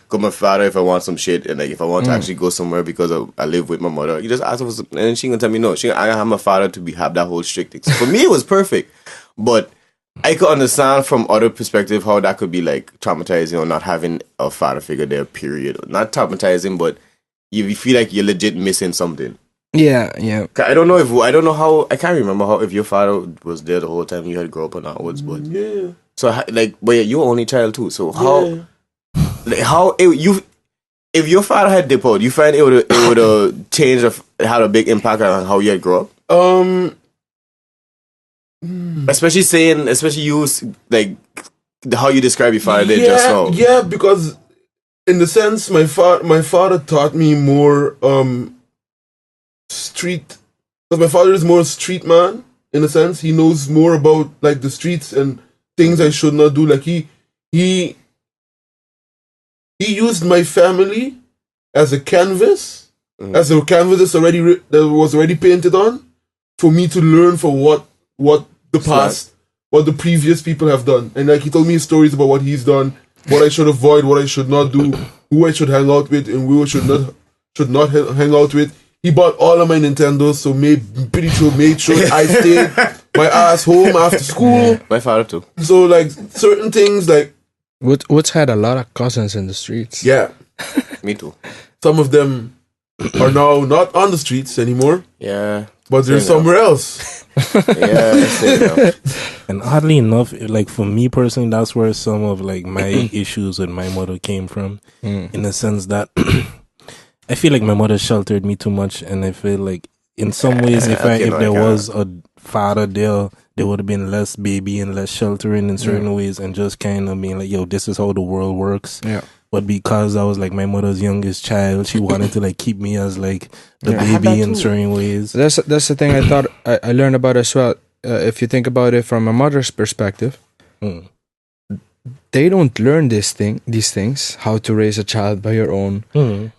go my father if I want some shit, and if I want to actually go somewhere because I live with my mother, you just ask her for some, and then she gonna tell me no. I have my father to have that whole strict thing. So for me, it was perfect, but I could understand from other perspective how that could be traumatizing or not having a father figure there. Period. Not traumatizing, but you feel like you're legit missing something. Yeah. I can't remember if your father was there the whole time you had grown up in Kana Woods, but Yeah. So but you were only child too. So how? If your father had dipped out, you find it would have changed had a big impact on how you had grown up. Especially you how you describe your father did just now. Yeah, because in the sense my father taught me more street, because my father is more a street man in a sense. He knows more about the streets and things I should not do. He used my family as a canvas, as a canvas that was already painted on, for me to learn from what the past, what the previous people have done. And he told me stories about what he's done, what I should avoid, what I should not do, who I should hang out with, and who I should not hang out with. He bought all of my Nintendos, so made sure I stayed my ass home after school. My father too. So certain things Woods had a lot of cousins in the streets. Yeah. Me too. Some of them are now not on the streets anymore. Yeah. But they're somewhere else. Yeah. And oddly enough, for me personally, that's where some of my issues with my mother came from. In the sense that I feel like my mother sheltered me too much, and I feel like in some ways if there was a father there would have been less baby and less sheltering in certain ways, and just kind of being yo, this is how the world works. Yeah. But because I was my mother's youngest child, she wanted to keep me as the baby in certain ways. That's the thing I thought I learned about as well. If you think about it from a mother's perspective, they don't learn these things, how to raise a child by your own,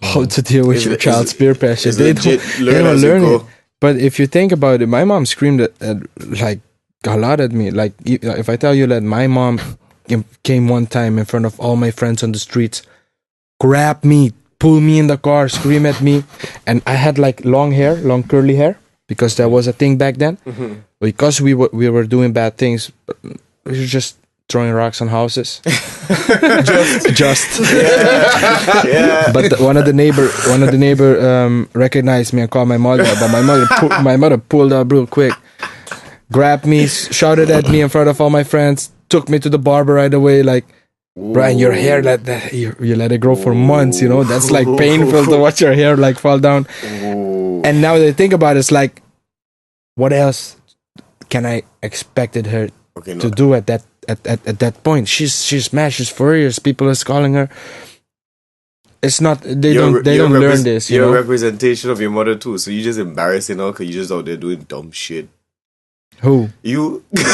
how to deal with your child's peer pressure. They don't learn it. But if you think about it, my mom screamed a lot at me. If I tell you that my mom came one time in front of all my friends on the streets, grab me, pull me in the car, scream at me, and I had long curly hair because that was a thing back then. Because we were doing bad things, we were just throwing rocks on houses. just. Yeah. But one of the neighbor recognized me and called my mother. But my mother pulled up real quick, grabbed me, shouted at me in front of all my friends, took me to the barber right away. Brian, your hair you let it grow for months. That's painful to watch your hair fall down. And now that I think about it, it's what else can I expected her to do at that point? She's mad, she's furious. People is calling her. It's not. They don't learn this. You're a representation of your mother too. So you just embarrassing her because you just out there doing dumb shit. Who? You? You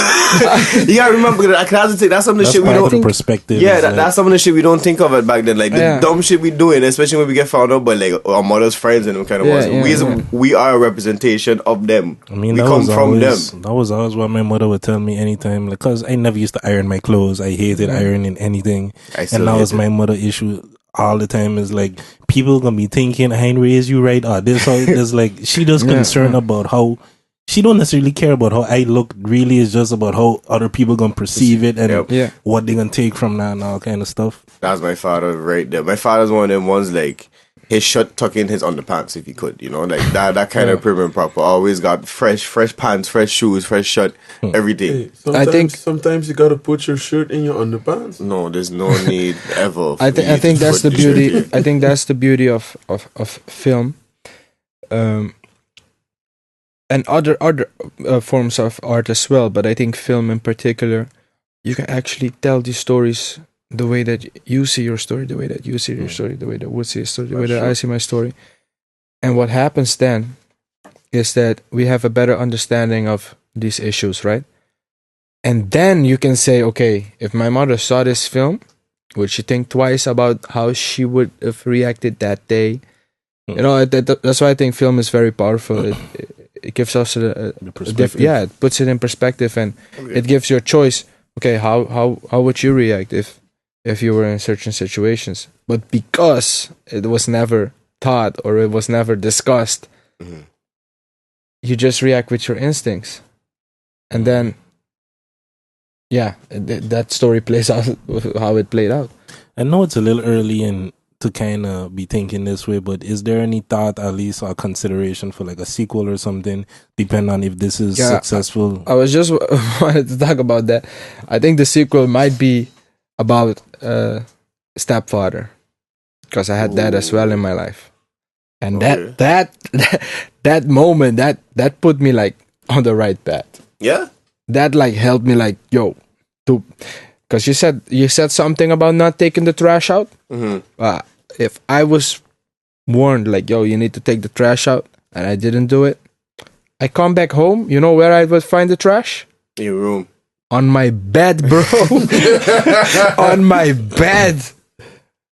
gotta remember, that's some of the shit we don't. Perspective. Yeah, that's some of the shit we don't think of it back then. The dumb shit we doing, especially when we get found out by our mother's friends and them kind of ones. We are a representation of them. I mean, we come from them. That was always what my mother would tell me anytime, because I never used to iron my clothes. I hated ironing anything, and that was my mother issue all the time. Is people gonna be thinking I ain't raised you right, or this, or this. She just concerned about how. She don't necessarily care about how I look. Really, it's just about how other people gonna perceive it and what they gonna take from that and all kind of stuff. That's my father right there. My father's one of them ones his shirt tuck in his underpants if he could, you know, like that kind of prim and proper. Always got fresh pants, fresh shoes, fresh shirt, every day. Hey, sometimes you gotta put your shirt in your underpants. No, there's no need ever. I think that's the beauty. I think that's the beauty of film, and other forms of art as well. But I think film in particular, you can actually tell these stories the way that you see your story, the way that you see your story, the way that Wood sees his story, the way that I see my story. And what happens then is that we have a better understanding of these issues, right? And then you can say, okay, if my mother saw this film, would she think twice about how she would have reacted that day? You know, that's why I think film is very powerful. It gives us a different, it puts it in perspective, and it gives you a choice. Okay, how would you react if you were in certain situations? But because it was never taught or it was never discussed, you just react with your instincts, and then that story plays out how it played out. I know it's a little early to kind of be thinking this way, but is there any thought, at least, or consideration for like a sequel or something, depending on if this is successful? I was just wanted to talk about that. I think the sequel might be about stepfather, because I had that as well in my life, and that moment that put me like on the right path. Yeah, that like helped me like because you said something about not taking the trash out. If I was warned like, yo, you need to take the trash out, and I didn't do it, I come back home, you know where I would find the trash? In your room. On my bed, bro. On my bed,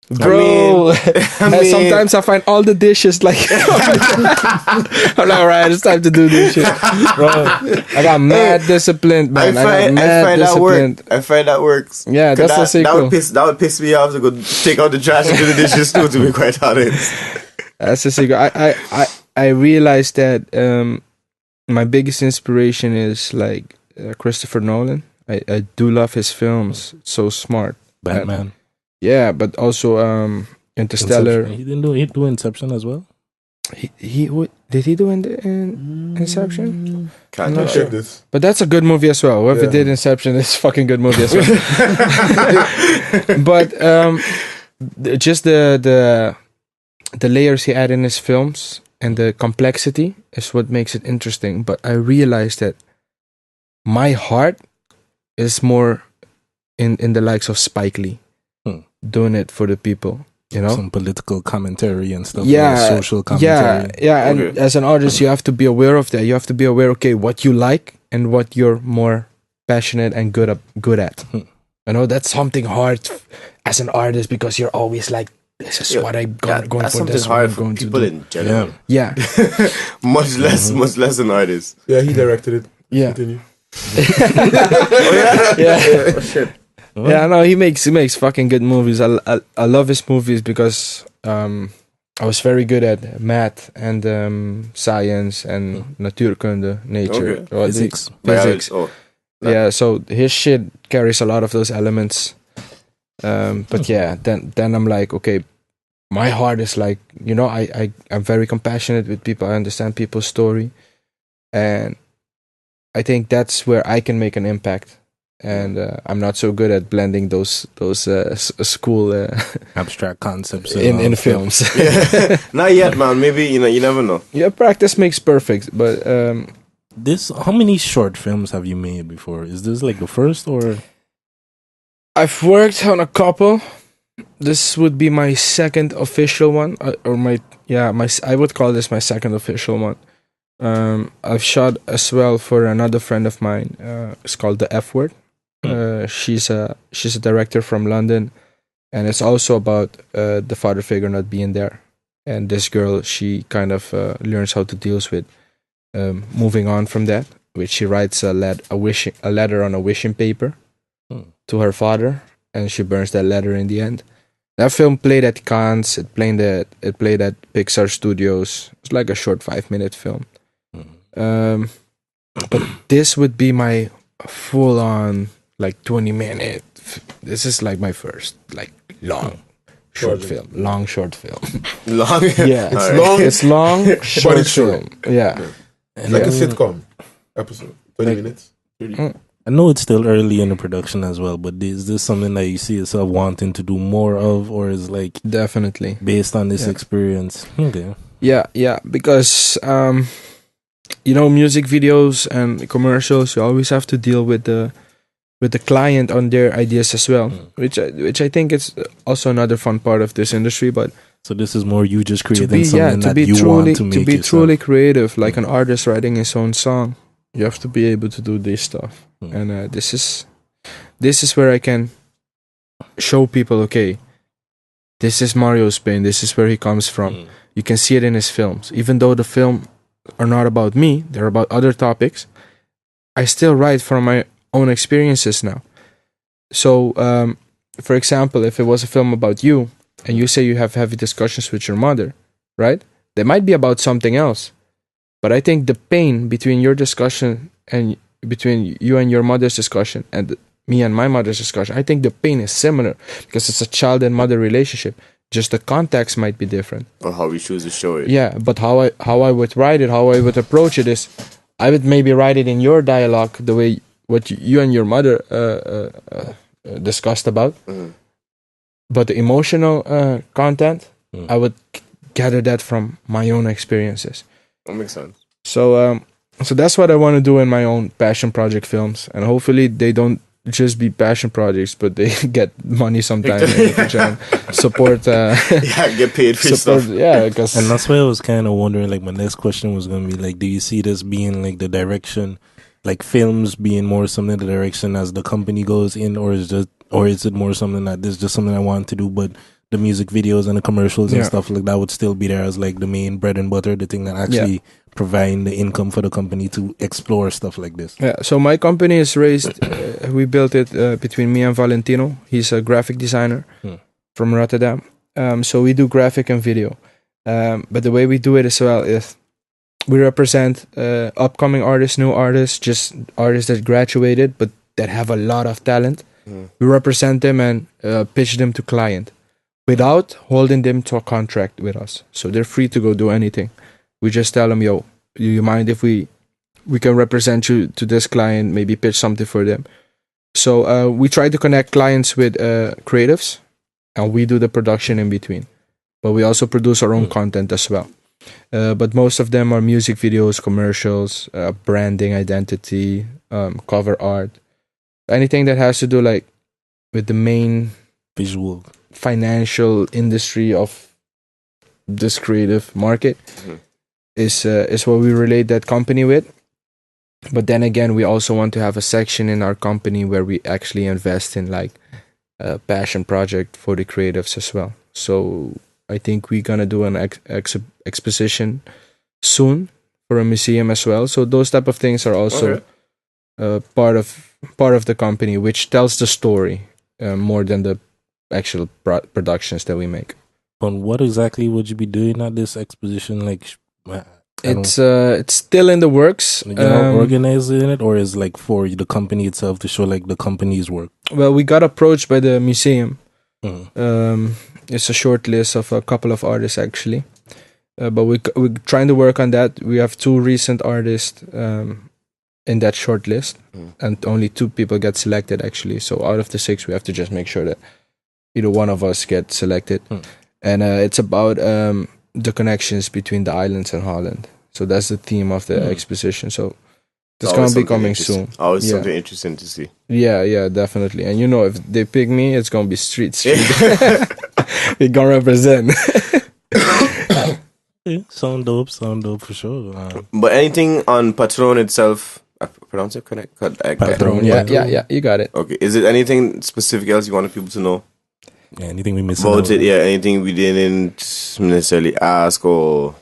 bro. I mean, sometimes I find all the dishes like I'm like, alright, it's time to do this shit, bro. I got mad disciplined, man. I find that works. Yeah, that's the sequel. That would piss me off to go take out the trash and do the dishes too, to be quite honest. That's the sequel. I realized that my biggest inspiration is like Christopher Nolan. I do love his films. So smart. Batman. Yeah, but also Interstellar. Inception. He didn't do Inception as well. Did he do Inception? Can't check this. But that's a good movie as well. Whoever did Inception is a fucking good movie as well. But just the layers he added in his films and the complexity is what makes it interesting. But I realized that my heart is more in the likes of Spike Lee, doing it for the people, you know, some political commentary and stuff, like social commentary. And as an artist, you have to be aware of that. You have to be aware, okay, what you like and what you're more passionate and good at. You know, that's something hard as an artist, because you're always like, this is what I'm going for. That's hard for people in general. Yeah. much less an artist. Yeah, he directed it. Yeah. Continue. Oh shit. Yeah, no, he makes fucking good movies. I love his movies because I was very good at math and science and natuurkunde, nature, physics. Yeah, so his shit carries a lot of those elements. But yeah, then I'm like, okay, my heart is like, you know, I'm very compassionate with people. I understand people's story, and I think that's where I can make an impact. And I'm not so good at blending those school abstract concepts in films. Yeah. Not yet, man. Maybe, you never know. Yeah, practice makes perfect. But how many short films have you made before? Is this like the first, or? I've worked on a couple. This would be my second official one, I would call this my second official one. I've shot as well for another friend of mine. It's called The F Word. She's a director from London, and it's also about the father figure not being there. And this girl, she kind of learns how to deal with moving on from that, which she writes a letter on a wishing paper to her father, and she burns that letter in the end. That film played at Cannes. It played at Pixar Studios. It's like a short 5-minute film. But this would be my full-on like 20-minute. This is like my first like long short Project. film, long short film. Long. Yeah, It's Alright. long, it's long, short it's short. film. Yeah. And like I a mean, sitcom episode, 20 Like- minutes. 30. I know it's still early in the production as well, but is this something that you see yourself wanting to do more of, or is like Definitely. based on this Yeah. experience? Okay. Yeah, because music videos and commercials, you always have to deal with the client on their ideas as well, which I think is also another fun part of this industry. But So this is more you just creating to something that be you truly want to make yourself. truly creative, like an artist writing his own song, you have to be able to do this stuff. And this is where I can show people, okay, this is Mario's pain, this is where he comes from. You can see it in his films, even though the film are not about me, they're about other topics. I still write from my own experiences now. So for example, if it was a film about you and you say you have heavy discussions with your mother, right? They might be about something else. But I think the pain between your discussion and between you and your mother's discussion and me and my mother's discussion, I think the pain is similar because it's a child and mother relationship. Just the context might be different. Or how we choose to show it. Yeah, but how I would write it, how I would approach it is, I would maybe write it in your dialogue the way what you and your mother discussed about. But the emotional content, I would gather that from my own experiences. That makes sense. So that's what I want to do in my own passion project films, and hopefully they don't just be passion projects, but they get money sometime and they can try and support. Yeah, get paid for support, stuff. yeah, because And that's why I was kind of wondering, like, my next question was going to be, like, do you see this being, like, the direction, like, films being more something the direction as the company goes in, or is it more something that this is just something I want to do, but the music videos and the commercials and stuff like that would still be there as, like, the main bread and butter, the thing that actually providing the income for the company to explore stuff like this? Yeah, so my company is raised, we built it between me and Valentino. He's a graphic designer from Rotterdam. So we do graphic and video. But the way we do it as well is we represent upcoming artists, new artists, just artists that graduated but that have a lot of talent. We represent them and pitch them to client without holding them to a contract with us. So they're free to go do anything. We just tell them, yo, do you mind if we can represent you to this client, maybe pitch something for them. So we try to connect clients with creatives, and we do the production in between. But we also produce our own content as well. But most of them are music videos, commercials, branding, identity, cover art. Anything that has to do like with the main Visual. financial industry of this creative market is what we relate that company with. But then again, we also want to have a section in our company where we actually invest in like a passion project for the creatives as well. So I think we're gonna do an exposition soon for a museum as well. So those type of things are also part of the company, which tells the story more than the actual productions that we make. But what exactly would you be doing at this exposition? Like, It's still in the works. you're organizing it, or is like for the company itself to show like the company's work? Well, we got approached by the museum. It's a short list of a couple of artists actually, but we're trying to work on that. We have 2 recent artists in that short list, and only 2 people get selected actually. So out of the 6, we have to just make sure that either one of us get selected. And it's about the connections between the islands and Holland. So that's the theme of the exposition. So it's going to be coming soon. Always something interesting to see. Yeah, definitely. And you know, if they pick me, it's going to be street. We're going to represent. Yeah, sound dope for sure. But anything on Patroon itself, I pronounce it correct? Patroon, Yeah, you got it. Okay, is it anything specific else you wanted people to know? Yeah, anything we missed About it, yeah, anything we didn't necessarily ask or...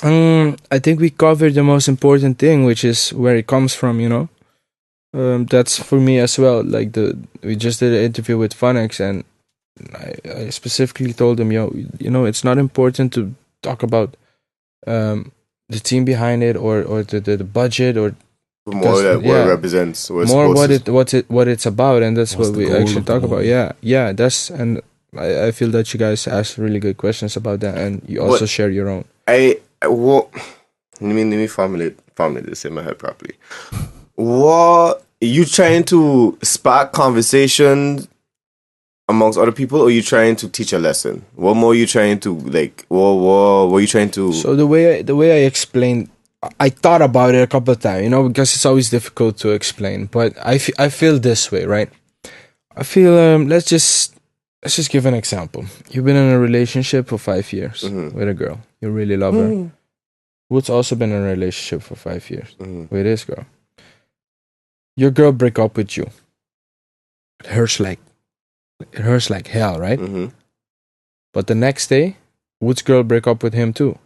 I think we covered the most important thing, which is where it comes from, you know. That's for me as well. Like we just did an interview with Funnex, and I specifically told him, you know, it's not important to talk about the team behind it or the budget or more that what it represents, more what it's about, and that's what we actually talk about. Yeah, that's, and I feel that you guys asked really good questions about that, and you also share your own. Let me formulate this in my head properly. What you trying to spark conversations amongst other people, or you trying to teach a lesson? What more you trying to like? What you trying to? So the way I explained, I thought about it a couple of times, because it's always difficult to explain. But I feel this way, right? I feel let's just give an example. You've been in a relationship for 5 years with a girl. You really love her. Wood's also been in a relationship for 5 years with this girl. Your girl break up with you. It hurts like hell, right? But the next day, Wood's girl break up with him too.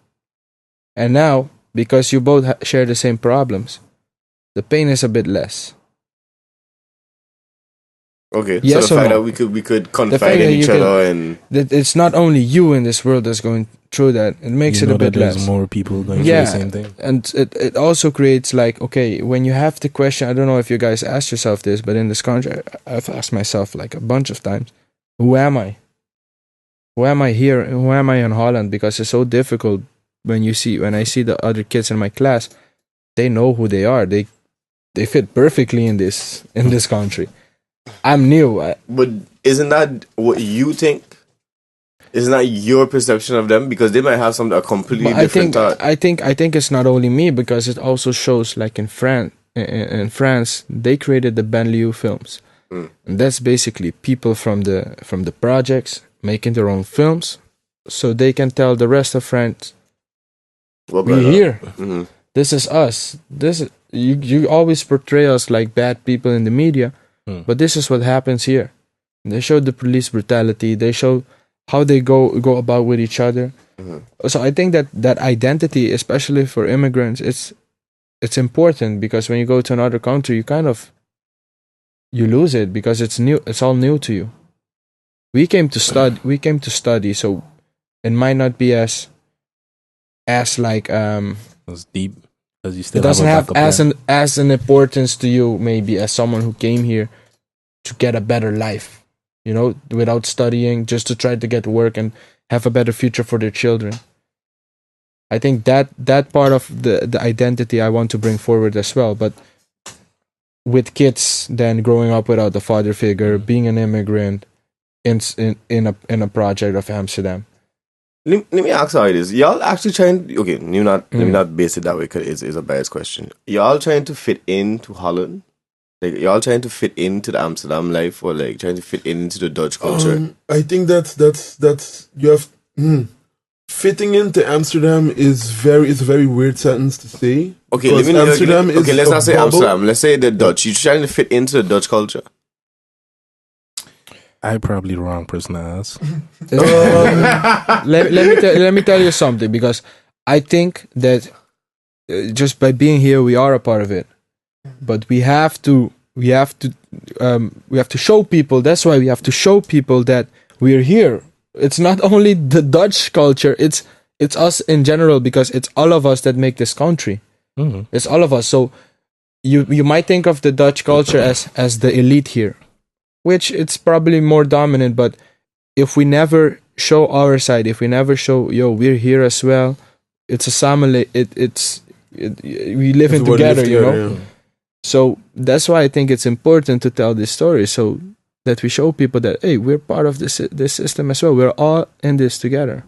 And now, because you both share the same problems, the pain is a bit less. Okay, yes, so the fact that we could confide in each other, and that it's not only you in this world that's going through that. It makes it a bit less. There's more people going through the same thing, and it also creates like, okay, when you have the question, I don't know if you guys ask yourself this, but in this country, I've asked myself like a bunch of times, who am I? Who am I here? Who am I in Holland? Because it's so difficult when I see the other kids in my class, they know who they are. They fit perfectly in this country. I'm new. But isn't that what you think? Isn't that your perception of them? Because they might have a completely different thought. I think it's not only me, because it also shows like in France. In France, they created the Banlieue films, and that's basically people from the projects making their own films, so they can tell the rest of France, we're here. This is us. You always portray us like bad people in the media. But this is what happens here. They show the police brutality. They show how they go about with each other. So I think that identity, especially for immigrants, it's important, because when you go to another country, you lose it, because it's new. It's all new to you. We came to study. So it might not be as like as deep. You still it doesn't have as an importance to you, maybe, as someone who came here to get a better life, without studying, just to try to get work and have a better future for their children. I think that part of the identity I want to bring forward as well. But with kids then growing up without a father figure, being an immigrant in a project of Amsterdam. Let me ask how it is. Y'all actually trying... Okay, let me not base it that way, because it's a biased question. Y'all trying to fit into Holland? Like, y'all trying to fit into the Amsterdam life, or like trying to fit into the Dutch culture? I think that's you have... Fitting into Amsterdam is a very weird sentence to say. Okay, let's not say Amsterdam. Let's say the Dutch. You're trying to fit into the Dutch culture. I'm probably the wrong person to ask. Let me tell you something, because I think that just by being here, we are a part of it. But we have to show people. That's why we have to show people that we're here. It's not only the Dutch culture. It's us in general, because it's all of us that make this country. It's all of us. So you might think of the Dutch culture as the elite here, which it's probably more dominant. But if we never show our side, if we never show, we're here as well, it's a family. We live in together, Yeah. So that's why I think it's important to tell this story, so that we show people that, hey, we're part of this system as well. We're all in this together.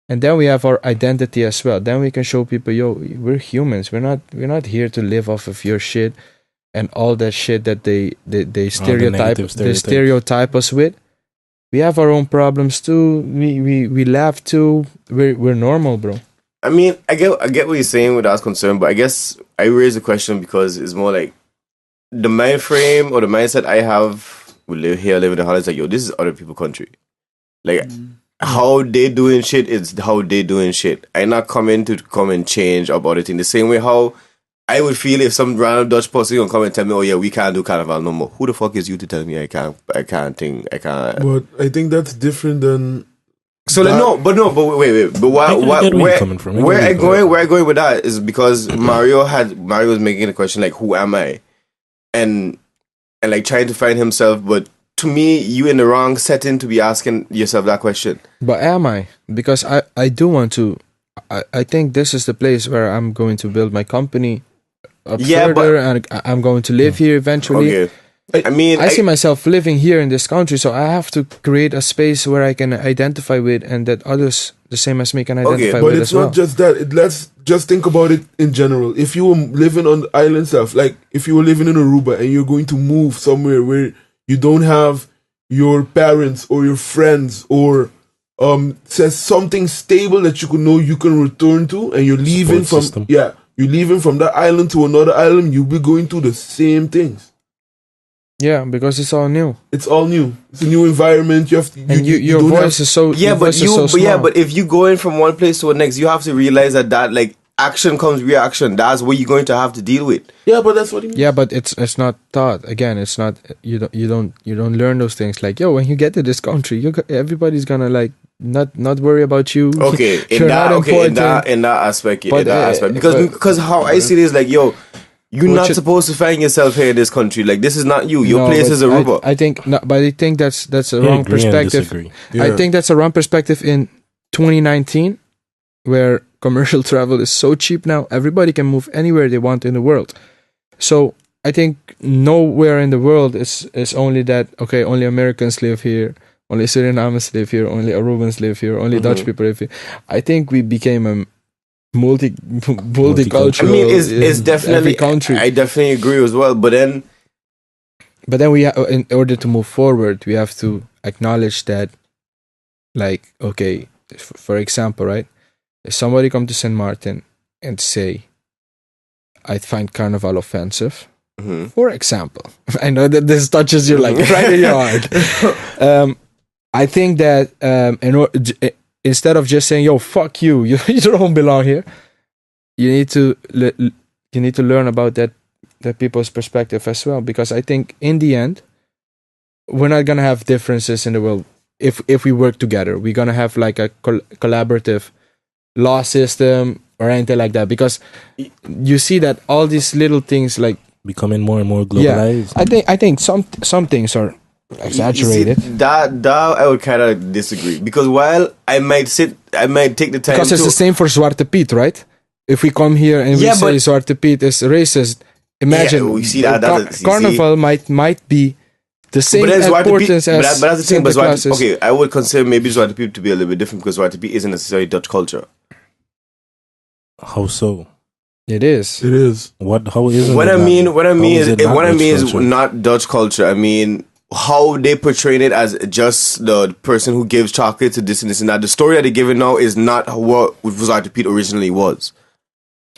And then we have our identity as well. Then we can show people, we're humans. We're not here to live off of your shit and all that shit that they stereotype us with. We have our own problems too. We laugh too. We're normal, bro. I mean, I get what you're saying with that concern, but I guess I raise the question because it's more like the mind frame or the mindset I have. We live here, live in the Holland. It's like, this is other people's country. Like, how they doing shit is how they doing shit. I'm not coming to come and change about it in the same way how I would feel if some random Dutch person gonna come and tell me, oh yeah, we can't do carnival no more. Who the fuck is you to tell me I can't? But I think that's different than. So like, but wait. But where I going with that is because Mario was making a question like, who am I? And like trying to find himself, but to me, you in the wrong setting to be asking yourself that question. But am I? Because I do want to. I think this is the place where I'm going to build my company up further, and I'm going to live here eventually. Okay. I mean, I see myself living here in this country, so I have to create a space where I can identify with, and that others the same as me can identify with as well. But it's not just that. Let's just think about it in general. If you were living on the island stuff, like if you were living in Aruba and you're going to move somewhere where you don't have your parents or your friends or says something stable that you can know you can return to, and you're leaving you're leaving from that island to another island, you'll be going through the same things. Yeah, because it's all new. It's all new. It's a new environment. You have to, your voice is so but if you go in from one place to the next, you have to realize that like action comes reaction. That's what you're going to have to deal with. Yeah, but that's what he means. Yeah, but it's not taught. Again, it's not you don't learn those things. Like, yo, when you get to this country, everybody's gonna like not worry about you. Okay, in that aspect, because how I see it is like, yo, you're not supposed to find yourself here in this country. Like, this is not you. Your place is Aruba. I think, but I think that's a wrong perspective. Yeah. I think that's a wrong perspective in 2019, where commercial travel is so cheap now. Everybody can move anywhere they want in the world. So I think nowhere in the world is only that. Okay, only Americans live here. Only Surinamers live here. Only Arubans live here. Only Dutch people live here. I think we became a multicultural. I mean, it's definitely every country. I definitely agree as well. But then we, in order to move forward, we have to acknowledge that, like, okay, for example, right? If somebody come to St. Martin and say, I find Carnival offensive, for example, I know that this touches you like right in your heart. I think that instead of just saying, yo, fuck you, you don't belong here, you need to learn about that people's perspective as well. Because I think in the end, we're not gonna have differences in the world if we work together. We're gonna have like a collaborative law system or anything like that. Because you see that all these little things like becoming more and more globalized. Yeah, I think some things are exaggerated. You see, that I would kind of disagree, because while I might take the time, because it's the same for Zwarte Piet, right? If we come here and we say Zwarte Piet is racist, imagine we see that Carnival might be the same importance as but that's the thing. But classes. Okay, I would consider maybe Zwarte Piet to be a little bit different, because Zwarte Piet isn't necessarily Dutch culture. How so? It It is. is. How is it? What I mean is not Dutch culture. I mean, how they portray it as just the person who gives chocolate to this and this and that. The story that they're giving now is not what Zwarte Piet originally was.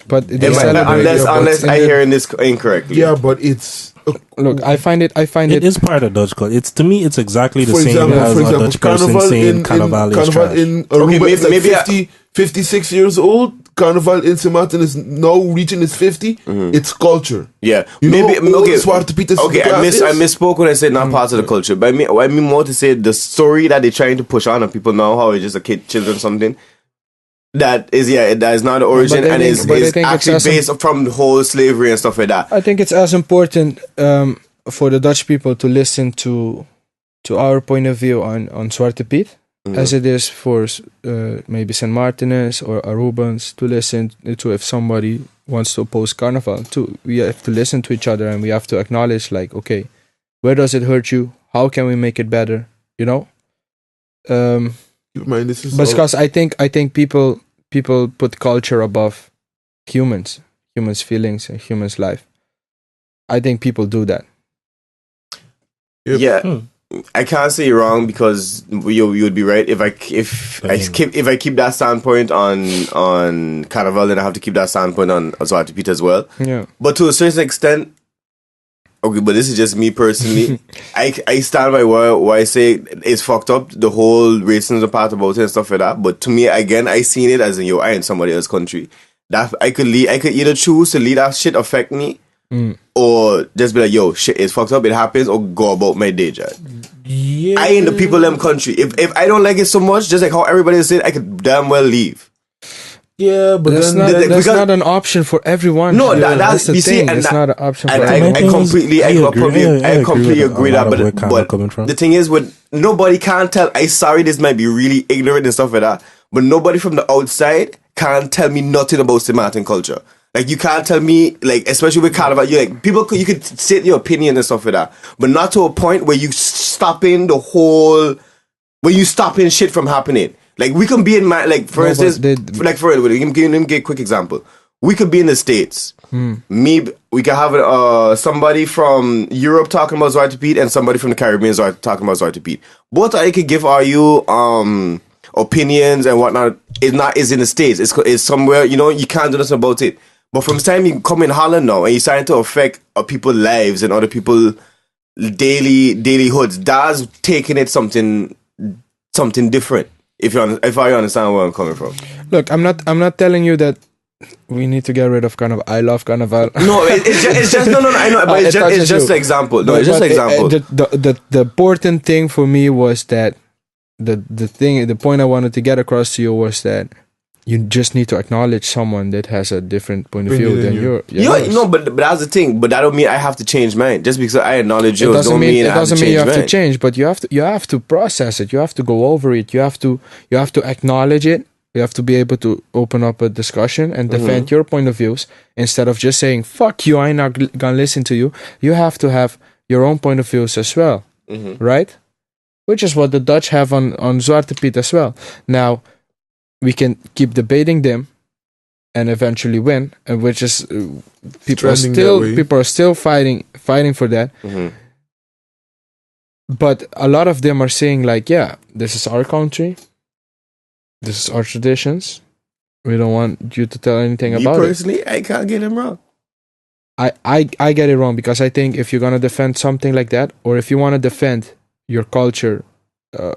But unless I hear this incorrectly. Yeah, but it's look. I find it. It is part of Dutch culture. To me, it's exactly the same as a Dutch person saying Carnival is trash. In Aruba, maybe 56 years old. Carnival in St. Martin is now reaching its 50. It's culture. Yeah, Zwarte Piet is. Okay, I misspoke when I said not part of the culture, but I mean more to say the story that they're trying to push on people now, how it's just a kid, children, something. That is not the origin, and is actually based from the whole slavery and stuff like that. I think it's as important for the Dutch people to listen to our point of view on Zwarte Piet as it is for maybe St. Martiners or Arubans to listen to if somebody wants to oppose Carnival. We have to listen to each other, and we have to acknowledge, like, okay, where does it hurt you? How can we make it better? You know. Because I think people put culture above humans' feelings and humans' life. I think people do that. Yeah, I can't say you're wrong, because you would be right. If I keep that standpoint on Carnival, then I have to keep that standpoint on Zwarte Piet as well. Yeah, but to a certain extent. Okay, but this is just me personally. I stand by what I say it's fucked up, the whole racism part about it and stuff like that. But to me, again, I seen it as in, I in somebody else's country. That I could either choose to leave that shit affect me, or just be like, yo, shit is fucked up, it happens, or go about my day job. Yeah. I in the people them country. If I don't like it so much, just like how everybody said, I could damn well leave. Yeah, but That's then not because- that's not an option for everyone. No, Yeah, that's the you see, thing. and It's that- not an option And for I everyone. completely, I completely agree that. But coming from. the thing is, with nobody can't tell. I sorry, this might be really ignorant and stuff like that. But nobody from the outside can't tell me nothing about St. Martin culture. Like you can't tell me, like especially with Carnival, you like people. You could say your opinion and stuff like that, but not to a point where you stopping the whole. When you stopping shit from happening. Like we can be in my like for No, instance, but like for let me give a quick example. We could be in the States. We could have somebody from Europe talking about Zwarte Piet and somebody from the Caribbean talking about Zwarte Piet. Both I could give you opinions and whatnot. Is in the States. It's somewhere you can't do nothing about it. But from the time you come in Holland now and you're starting to affect people's lives and other people daily hoods, that's taking it something different. If I understand where I'm coming from. Look, I'm not telling you that we need to get rid of Carnival. I love Carnival. No, it's just no. I know, but it's just an example. No, it's just an example. The important thing for me was that the point I wanted to get across to you was that you just need to acknowledge someone that has a different point of view than yours. No, but that's the thing. But that don't mean I have to change mine. Just because I acknowledge yours don't mean I have to change you have mine. to change, but you have to process it. You have to go over it. You have to acknowledge it. You have to be able to open up a discussion and defend your point of views instead of just saying "fuck you." I'm not gonna listen to you. You have to have your own point of views as well, right? Which is what the Dutch have on Zwarte Piet as well. Now, we can keep debating them and eventually win, and which is people are still fighting for that. But a lot of them are saying like, yeah, this is our country, this is our traditions. We don't want you to tell anything about it. Personally, I can't get him wrong. I get it wrong because I think if you're gonna defend something like that, or if you want to defend your culture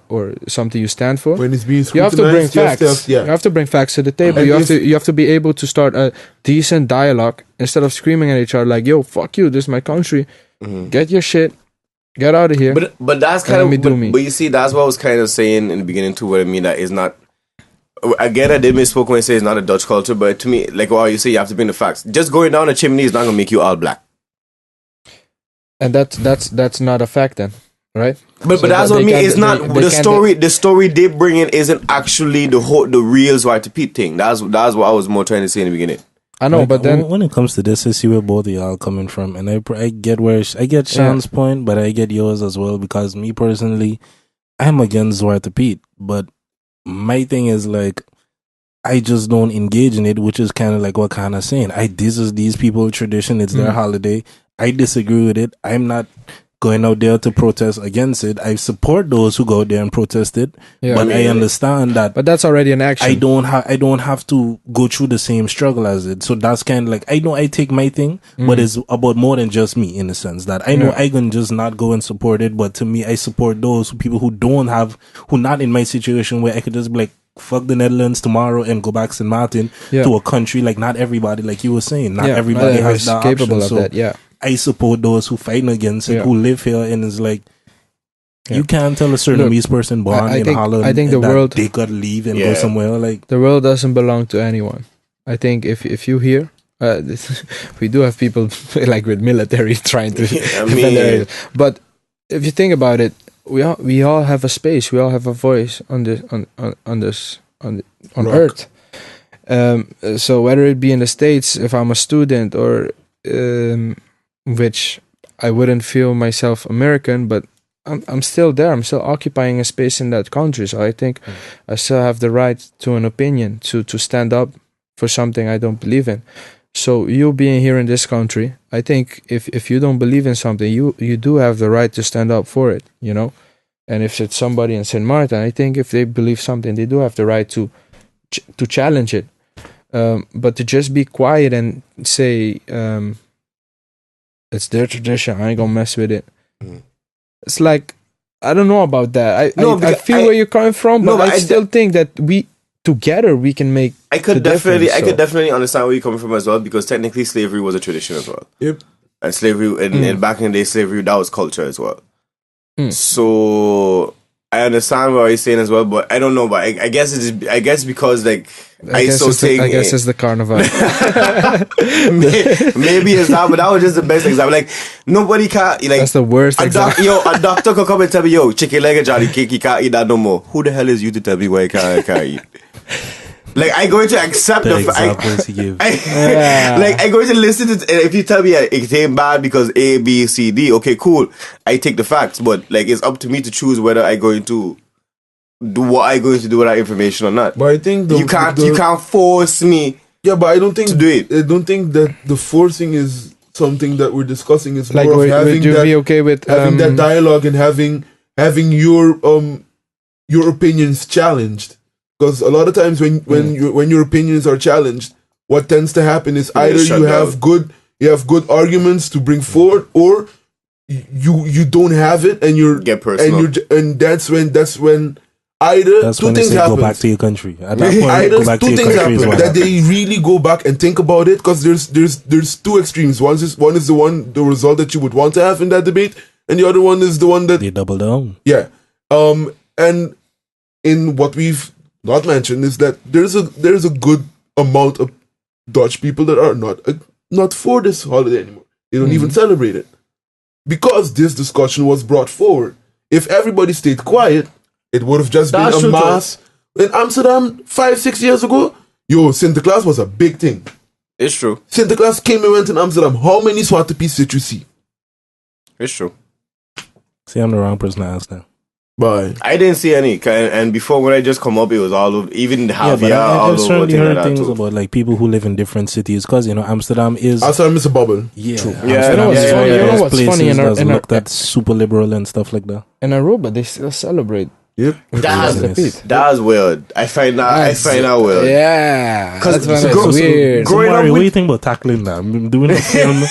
or something you stand for, when it's being you have to bring facts. You You have to bring facts to the table. And You have to be able to start a decent dialogue instead of screaming at each other like, "Yo, fuck you! This is my country. Get your shit. Get out of here." But that's kind of. me. But you see, that's what I was kind of saying in the beginning too. What I mean that is not. Again, I did misspoke when I say it's not a Dutch culture, but to me, like what you say, you have to bring the facts. Just going down a chimney is not gonna make you all black. And that's not a fact then, right? But that's what I mean. It's not the story. The story they bring in isn't actually the real Zwarte Piet thing. That's what I was more trying to say in the beginning. I know, Like, but then when it comes to this, I see where both of y'all coming from, and I get I get Sean's point, but I get yours as well because me personally, I'm against Zwarte Piet, but my thing is like I just don't engage in it, which is kind of like what Kana's saying. This is these people's tradition. It's their holiday. I disagree with it. I'm not going out there to protest against it. I support those who go out there and protest it, but I understand that. But that's already an action. I don't have to go through the same struggle as it. So that's kind of like I take my thing, but it's about more than just me in the sense that I know I can just not go and support it. But to me, I support those people who not in my situation where I could just be like, fuck the Netherlands tomorrow and go back to St. Martin to a country. Like not everybody, like you were saying, not everybody has that capable option. of that. Yeah. I support those who fighting against it, who live here, and it's like you can't tell a certain person born in Holland. I think the world they gotta leave and go somewhere. Like the world doesn't belong to anyone. I think if you hear, we do have people like with military trying to defend their area. But if you think about it, we all have a space. We all have a voice on Earth. So whether it be in the States, if I'm a student or which I wouldn't feel myself American, but I'm still there. I'm still occupying a space in that country. So I think I still have the right to an opinion, to stand up for something I don't believe in. So you being here in this country, I think if you don't believe in something, you do have the right to stand up for it, you know? And if it's somebody in St. Martin, I think if they believe something, they do have the right to challenge it. But to just be quiet and say, it's their tradition, I ain't gonna mess with it. It's like, I don't know about that. I feel where you're coming from, but I still think that together we can make I could definitely understand where you're coming from as well, because technically slavery was a tradition as well. Yep. And slavery, and back in the day, slavery, that was culture as well. So I understand what he's saying as well, but I don't know. But I guess because like I guess it's the carnival. maybe it's that, but that was just the best example. Like nobody can like that's the worst example. A doctor could come and tell me, yo, chicken leg and Johnny cake, you can't eat that no more. Who the hell is you to tell me why I can't eat? Like I going to accept the examples he gives. Like I going to listen to if you tell me it ain't bad because A, B, C, D. Okay, cool. I take the facts, but like it's up to me to choose whether I going to do what I going to do with that information or not. But I think you can't force me. Yeah, but I don't think to do it. I don't think that the forcing is something that we're discussing. It's like more of having would you that, be okay with having that dialogue and having your opinions challenged. Because a lot of times when your opinions are challenged, what tends to happen is either you have good arguments to bring forward, or you don't have it and you're get personal. And that's when either two things happen. Go back to your country. At that point, either go back two to your things country happen that they really go back and think about it, because there's two extremes. One is the result that you would want to have in that debate, and the other one is the one that they double down. Yeah, and in what we've not mentioned is that there's a good amount of Dutch people that are not for this holiday anymore. They don't even celebrate it because this discussion was brought forward. If everybody stayed quiet, it would have just been a mass. In Amsterdam 5-6 years ago, Sinterklaas was a big thing. It's true. Sinterklaas came and went in Amsterdam. How many Zwarte Piets did you see? It's true. See, I'm the wrong person to ask now. Bye. I didn't see any, and before when I just come up, it was all over, even the half. Yeah, I've certainly heard like things about like people who live in different cities, because Amsterdam is a bubble. Yeah, true. You know what's funny? In looked at super liberal and stuff like that. In Aruba, they still celebrate. Yep. That's weird. I find that weird. Yeah. Because it's weird. So Mario, what do you think about tackling that? I'm doing a film.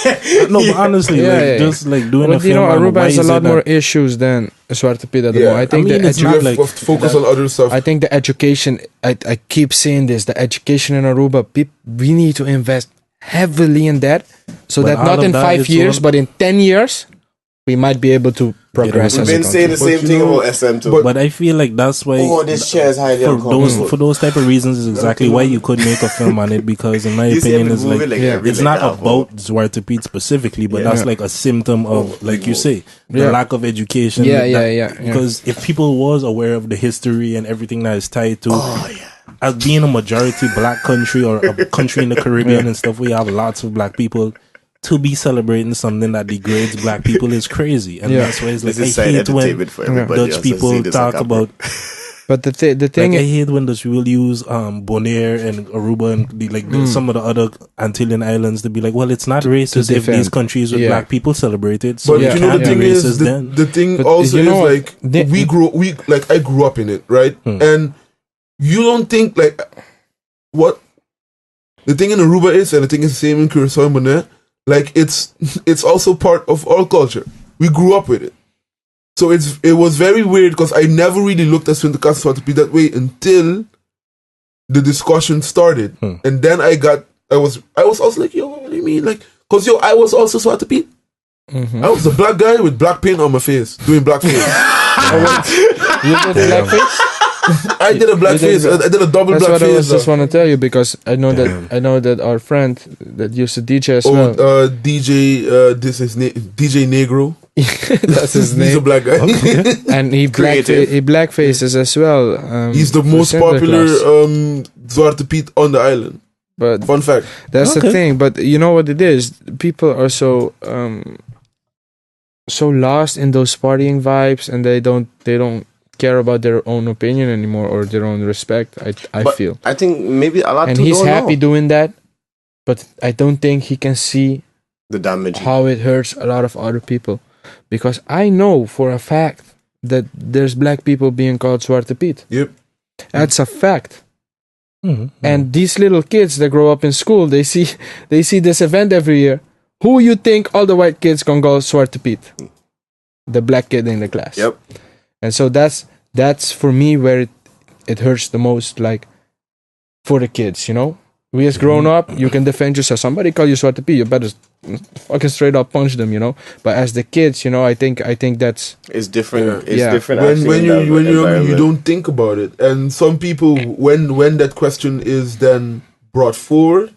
No, but honestly, just like doing a film. You know, Aruba has a lot more issues than Zwarte Piet at the moment. I think you have to focus on other stuff. I think the education, I keep saying this, the education in Aruba, we need to invest heavily in that, so that not in 5 years, but in 10 years, we might be able to progress. We've been saying the same thing about SM too. But I feel like that's why this chair is highly uncomfortable. For those type of reasons is exactly why you could make a film on it, because in my opinion it's like it's not about Zwarte Piet specifically, but that's like a symptom of, like you say, the lack of education. Because if people was aware of the history and everything that is tied to as being a majority black country, or a country in the Caribbean and stuff, we have lots of black people, to be celebrating something that degrades black people is crazy. And that's why it's like, I hate when Dutch people talk about... But the thing... I hate when Dutch people use Bonaire and Aruba and some of the other Antillean islands to be like, well, it's not racist if these countries with black people celebrate it. So but you know, the thing is, the thing also is like, I grew up in it, right? And you don't think like... What the thing in Aruba is, and the thing is the same in Curaçao and Bonaire, like it's also part of our culture. We grew up with it, so it was very weird because I never really looked at Sinterklaas Zwarte Piet that way until the discussion started, and then I was also like, yo, what do you mean? Like, cause I was also Zwarte Piet. I was a black guy with black paint on my face doing blackface. You did blackface? I did a blackface. I did a double blackface. That's what I was just want to tell you, because I know that our friend that used to DJ as well. DJ. This is DJ Negro. That's his name. He's a black guy, and he blackfaces as well. He's the most popular Zwarte Piet on the island. But fun fact. That's the thing. But you know what it is? People are so lost in those partying vibes, and they don't care about their own opinion anymore, or their own respect. I feel. I think maybe a lot. And he's happy doing that, but I don't think he can see the damage, how it hurts a lot of other people. Because I know for a fact that there's black people being called Zwarte Piet. Yep, that's a fact. And these little kids that grow up in school, they see this event every year. Who you think all the white kids gonna call Zwarte Piet? The black kid in the class. Yep. And so that's for me where it hurts the most, like for the kids, you know? We as grown up, you can defend yourself. Somebody call you Zwarte Piet, you better fucking straight up punch them, you know. But as the kids, you know, I think that's It's different. It's Yeah. different. When you're young, you environment. don't think about it. And some people, when that question is then brought forward,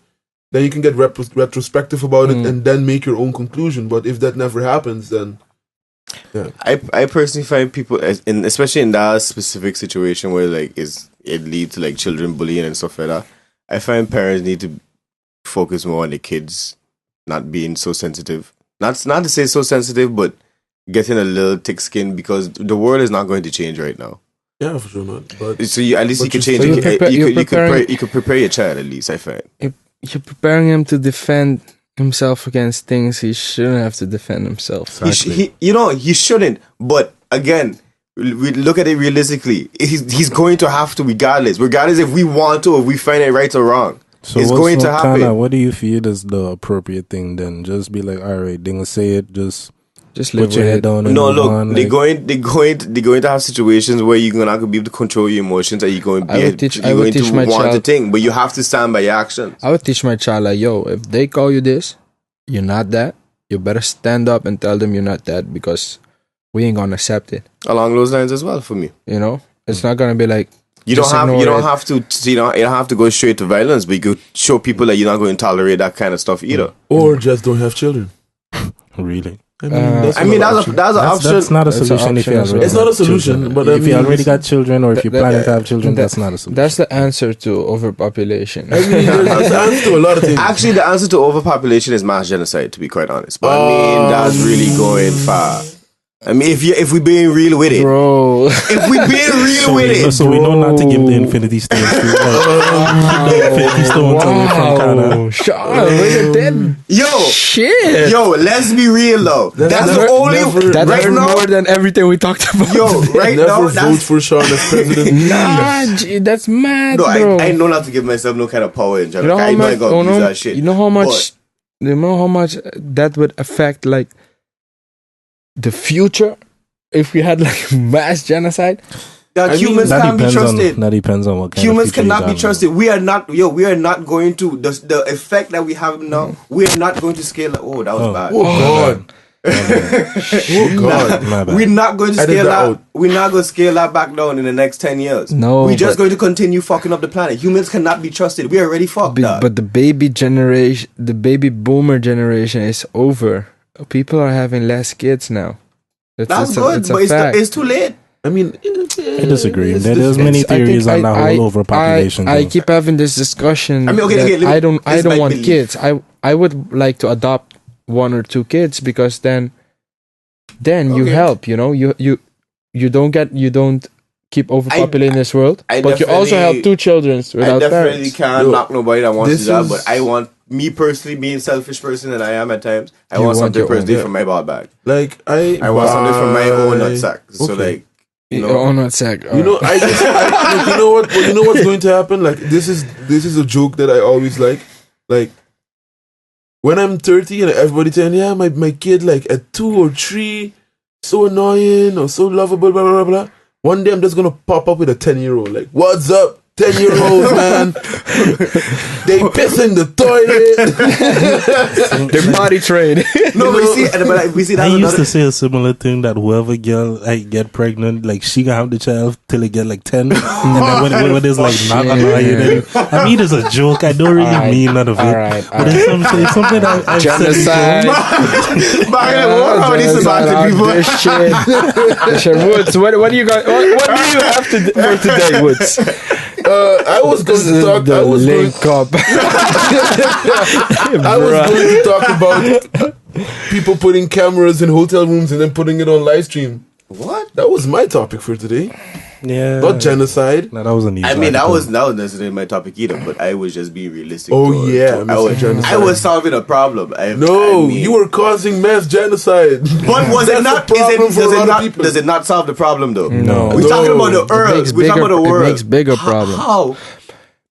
then you can get retrospective about it and then make your own conclusion. But if that never happens, then I personally find people, especially in that specific situation where like it leads to like children bullying and stuff like that. I find parents need to focus more on the kids not being so sensitive. Not to say so sensitive, but getting a little thick skin, because the world is not going to change right now. yeah, for sure not. But So you, at least you can change. So You could prepare your child at least. I find. you're preparing him to defend himself against things he shouldn't have to defend himself. He shouldn't. But again, we look at it realistically. He's going to have to, regardless if we want to, or if we find it right or wrong. So it's going to happen. Kana, what do you feel is the appropriate thing then? Just be like, all right, they're gonna say it. Just live put your with head it. down. And No, move look, on, they're going to have situations where you're not going to be able to control your emotions, and you're going to I would teach my want to child- think, but you have to stand by your actions. I would teach my child like, yo, if they call you this, you're not that. You better stand up and tell them you're not that, because we ain't gonna accept it. Along those lines as well for me. You know, it's not gonna be like You don't have to go straight to violence, but you could show people that you're not going to tolerate that kind of stuff either. or just don't have children. really. I mean, that's an option. That's an option. That's not a That's an solution if you option as already well. It's not a got solution, children. but if you already listen, got children, or if you're planning to have children, that's not a solution. that's the answer to overpopulation. I mean, there's an answer to a lot of things. Actually, the answer to overpopulation is mass genocide, to be quite honest. But I mean, that's really going far. I mean, if we're being real with it, Bro, if we're being real with it, So we know not to give the Infinity Stones to the Infinity Stones away from Kana. shut up, we're dead. yo, Shit. let's be real though. That's the never- only never- That right hurt now. more than everything we talked about. Yo, right now, Never vote that's, for Sean as president. Nah, that's mad, no, bro. I know not to give myself no kind of power in general. You know how I know I much? got to use that shit. You know how much? You know how much that would affect like the future if we had like mass genocide. Humans can't be trusted. That depends on what kind Humans of future cannot you're be talking trusted. We are not going to the effect that we have now. We are not going to scale. Oh, that was bad. Oh God! Oh God! My bad. We're not going to Edit scale that that. out. We're not going to scale that back down in the next 10 years. No, we're just but- going to continue fucking up the planet. Humans cannot be trusted. We already fucked up. But the baby generation, the baby boomer generation is over. People are having less kids now. That's good, it's a but fact. it's too late. I mean, I disagree. There's many theories on the whole overpopulation I thing. keep having this discussion. I mean, okay, that okay, I don't this might want believe. kids. I would like to adopt 1 or 2 kids, because then you Okay. help. You know, you don't keep overpopulating this world, I but you also definitely- help 2 children I without definitely parents. can't knock nobody that wants to this do that, is- but I want, me personally, being selfish person that I am at times, I You want want something your own, personally yeah. from my ball bag. like I want something from my own nutsack. So Okay. like, you Oh, know, not sec. You know, like, you know what? You know what's going to happen? Like, this is a joke that I always like. Like, when I'm 30 and everybody saying, yeah, my kid like at 2 or 3, so annoying or so lovable, blah blah blah blah. One day I'm just gonna pop up with a 10-year-old. Like, what's up, 10-year-olds, man? They piss in the toilet. They're body trained. no, but we see I that. used to say a similar thing, that whoever girl like get pregnant, like she can have the child till it get like 10, and then when it's like not annoying, then I mean it's a joke. I don't really Alright, mean none of it, alright, but it's something that I've said Genocide. How many Samaritan people? This shit. Woods, what do you got? What do you have to for today, Woods? I was going to talk. I was going, link up. I was going to talk about people putting cameras in hotel rooms and then putting it on live stream. What? That was my topic for today. Yeah, Not genocide. no, that was a news I mean, that article. was not necessarily my topic either, but I was just being realistic. Oh, to- yeah, to- Mr. Genocide. I was solving a problem. No, I mean- you were causing mass genocide. But was it That's not? a problem for a lot of people. Does it not solve the problem though? No. We're talking about the It earth. makes We're talking about the bigger- it world. makes bigger problem. How?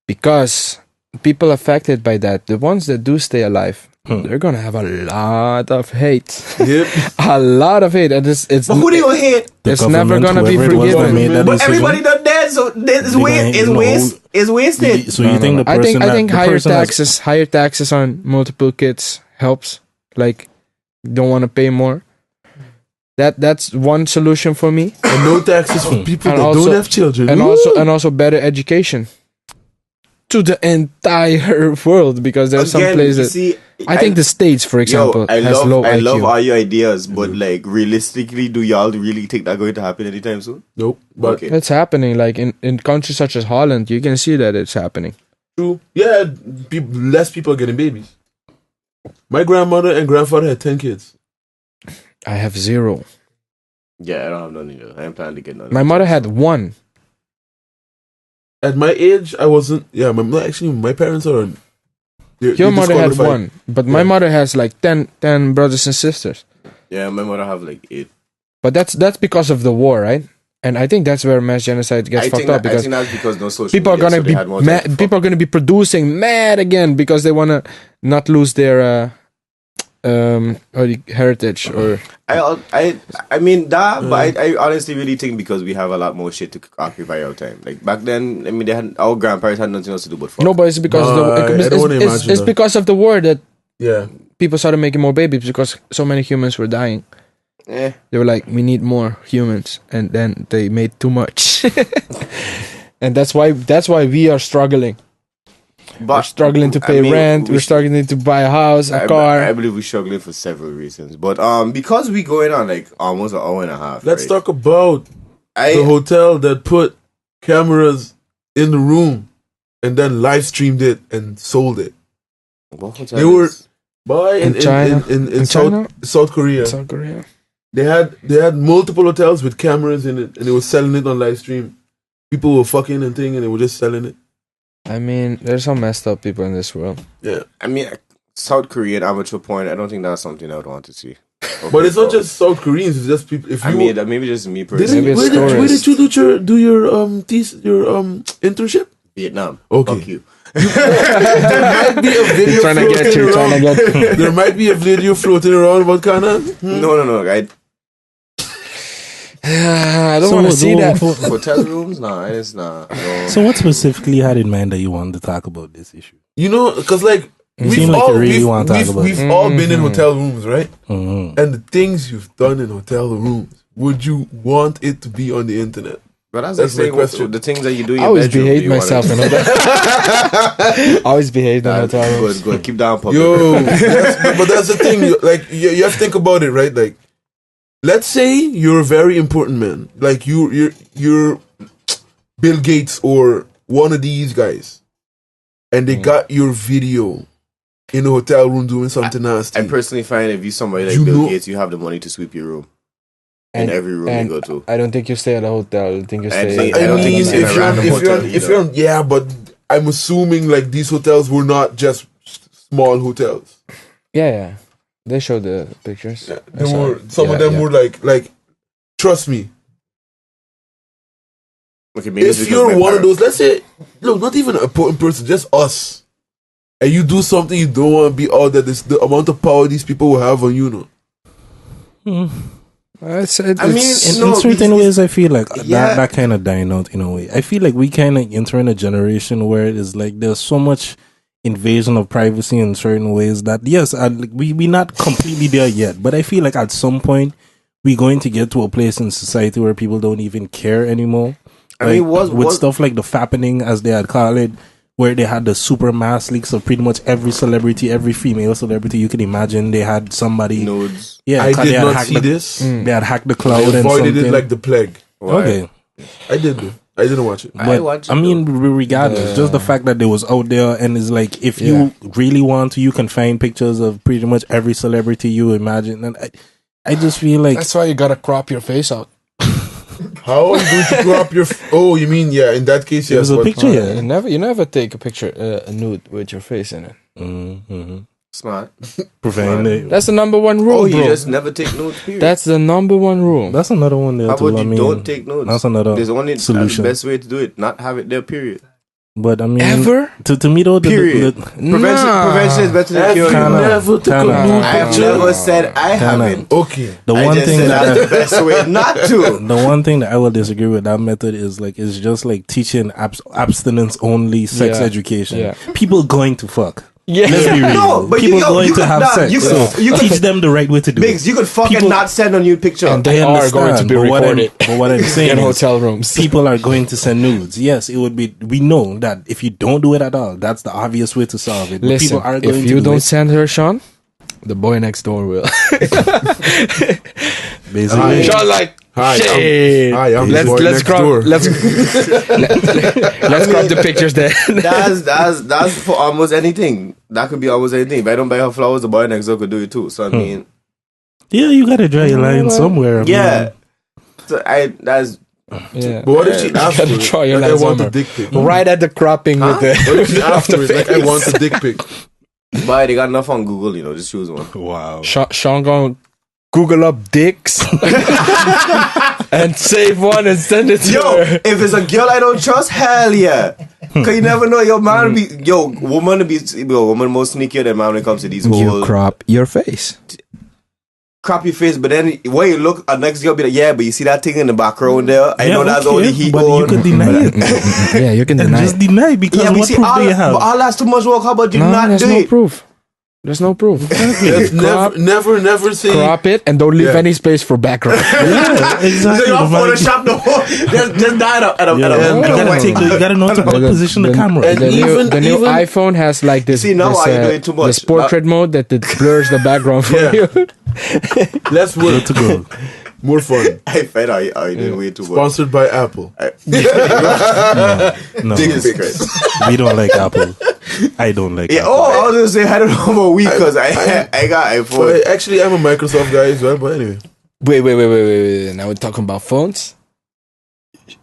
Because people affected by that, the ones that do stay alive, they're gonna have a lot of hate. Yep. A lot of hate, and it's But who do you hate? The it's never government, gonna be whoever it was that forgiven. made that But decision. everybody done dead, so it's They gonna- you know, wasted. So you think the I person think the higher person that's- taxes on multiple kids helps. like don't want to pay more. That's one solution for me. And no taxes for people And that also- don't have children. And Woo! also better education to the entire world, because there's some Again, places. you see, I think the States, for example, I has low I IQ. love all your ideas, but like realistically, do y'all really think that's going to happen anytime soon? Nope. But Okay. It's happening. Like in countries such as Holland, you can see that it's happening. true. Yeah, less people are getting babies. My grandmother and grandfather had 10 kids. I have 0. Yeah, I don't have none either. I am planning to get none. My mother had 1. At my age, I wasn't. Yeah, my parents are. Your mother had disqualified. 1, but my Yeah. mother has like 10 brothers and sisters. Yeah, my mother have like 8. But that's because of the war, right? And I think that's where mass genocide gets fucked up, I because think that's because no social people are media, gonna so be they had more time to fuck. people are gonna be producing mad again because they wanna not lose their heritage or I mean that, but I honestly really think because we have a lot more shit to occupy our time. Like back then, I mean, our grandparents had nothing else to do but fuck. no, but it's because No, I don't wanna imagine it's that. because of the war that Yeah. people started making more babies, because so many humans were dying. Eh. They were like, we need more humans, and then they made too much, and that's why we are struggling. We're struggling to pay rent. We're struggling to buy a house, a car. I believe we're struggling for several reasons, but because we going on like almost an hour and a half. Let's right? talk about the hotel that put cameras in the room and then live streamed it and sold it. What hotel They were is- in China? in In China? South Korea. South Korea. They had multiple hotels with cameras in it, and they were selling it on live stream. People were fucking and thing, and they were just selling it. I mean, there's some messed up people in this world. Yeah, I mean, South Korean amateur porn. I don't think that's something I would want to see. but it's not just South Koreans. It's just people. If I you mean, that maybe just me personally. Maybe it's where did stories. you do your internship? Vietnam. Okay. Fuck you. There might be a video Trying to get you. Trying to get you. There might be a video floating around about Kana. No. I don't want to see that. Hotel rooms? Nah, it's not. No. So what specifically had in mind that you wanted to talk about this issue? You know, because like seem like you really want to talk about we've it. all been in hotel rooms, right? Mm-hmm. And the things you've done in hotel rooms, would you want it to be on the internet? But as That's I say, my question. the things that you do in I your always bedroom, behave do you wanna- myself in hotel. Always behaved in hotel rooms. Good. Keep down public. Yo, but that's the thing. You have to think about it, right? Like, let's say you're a very important man, like you're Bill Gates or one of these guys, and they got your video in a hotel room doing something nasty. I personally find if you somebody like You Bill know- Gates, you have the money to sweep your room And- in every room and you go to. I don't think you stay at a hotel. I think you stay. think- I I don't mean, think he's in a random hotel if you're, yeah, but I'm assuming like these hotels were not just small hotels. Yeah. They showed the pictures. Yeah, I there saw were it. some of Yeah, them yeah. were like, trust me. Okay, maybe it's If because you're my one of parents- those, let's say, look, not even an important person, just us, and you do something you don't want to be out there, this the amount of power these people will have on you, know. It's, I mean, it's- no, in certain because- ways, I feel like Yeah. that kind of dying out in a way. I feel like we kind of enter in a generation where it is like there's so much invasion of privacy in certain ways that yes, we not completely there yet, but I feel like at some point we're going to get to a place in society where people don't even care anymore. I mean, with stuff like the fappening, as they had called it, where they had the super mass leaks of pretty much every celebrity, every female celebrity you can imagine. They had somebody, nudes. yeah, I 'cause did they had not hacked see this. They had hacked the I cloud and avoided something. it like the plague. Okay, I did though. I didn't watch it. I watched it, I mean, regardless, just the fact that they was out there, and it's like if you really want to, you can find pictures of pretty much every celebrity you imagine. And I just feel like That's why you gotta crop your face out. How are you going to crop your? Oh, you mean yeah? In that case, there yes. was a but- picture. Yeah. You never take a picture, a nude with your face in it. Mm-hmm. Smart. Preventing it. That's the number one rule, Oh, you bro. just never take nudes, period. That's the number one rule. That's another one there How too. about I you mean, don't take nudes? that's another There's only solution. the best way to do it. Not have it there, period. But I mean, Ever? to me though, Period. Prevention is better than Have you cure. Kinda. never took a Kinda. nude I've picture? never said I haven't. Okay. the I one just thing said that's the that best way not to. the one thing that I will disagree with that method is like it's just like teaching abstinence only sex Yeah. education. Yeah. People going to fuck. Yeah. Let's be real. No, but people you going to could, have sex. you could, so you could, teach them the right way to do Biggs, it. you could fuck People- and not send a nude picture. And they I are going to understand, be but recorded but what I'm saying in is, hotel rooms. people are going to send nudes. Yes, it would be. We know that if you don't do it at all, that's the obvious way to solve it. But Listen, people are going if to you do don't it. send her, Sean, the boy next door will. Basically, Sean, like, Hi, shit. I'm let's the boy let's next crop door. let's let's crop the pictures there. That's for almost anything. That could be almost anything. If I don't buy her flowers, the boy next door could do it too. So I mean, yeah, you gotta draw your line somewhere. I yeah. mean, So that's Yeah. But what if she gotta afterwards? try your Like, I lines want a somewhere. dick pic. Right at the cropping with the What if she afterwards? Like, I want a dick pic. but they got enough on Google. Just choose one. wow. Sean gonna Google up dicks and save one and send it to Yo, her. if it's a girl I don't trust, hell yeah. Cause you never know, your man be woman more sneakier than man when it comes to these whole crop your face. crop your face, but then when you look, next girl be like, yeah, but you see that thing in the background there? I Yeah, know that's okay, only heat but you on. could deny it. Yeah, you can And deny just it. deny because Yeah, but what see, proof do you have? but all that's too much work. How about you No, not there's do no it? proof. There's no proof. Let's Crop- never say. Crop it and don't leave Yeah. any space for background. Yeah, exactly. So you The man- Photoshop the whole, just die at a Yeah, you gotta know to position the camera. And The even- new even- iPhone has like this. See, now this, why you doing too much? This portrait mode that it blurs the background for Yeah. you. Let's Good work. to go. More fun. I find out you did way too much. Sponsored by Apple. No, Jesus Christ. we don't like Apple. I don't like Yeah, Apple. I was gonna say I don't know about week because I got iPhone. But actually, I'm a Microsoft guy as well. But anyway, Wait. Now we're talking about phones.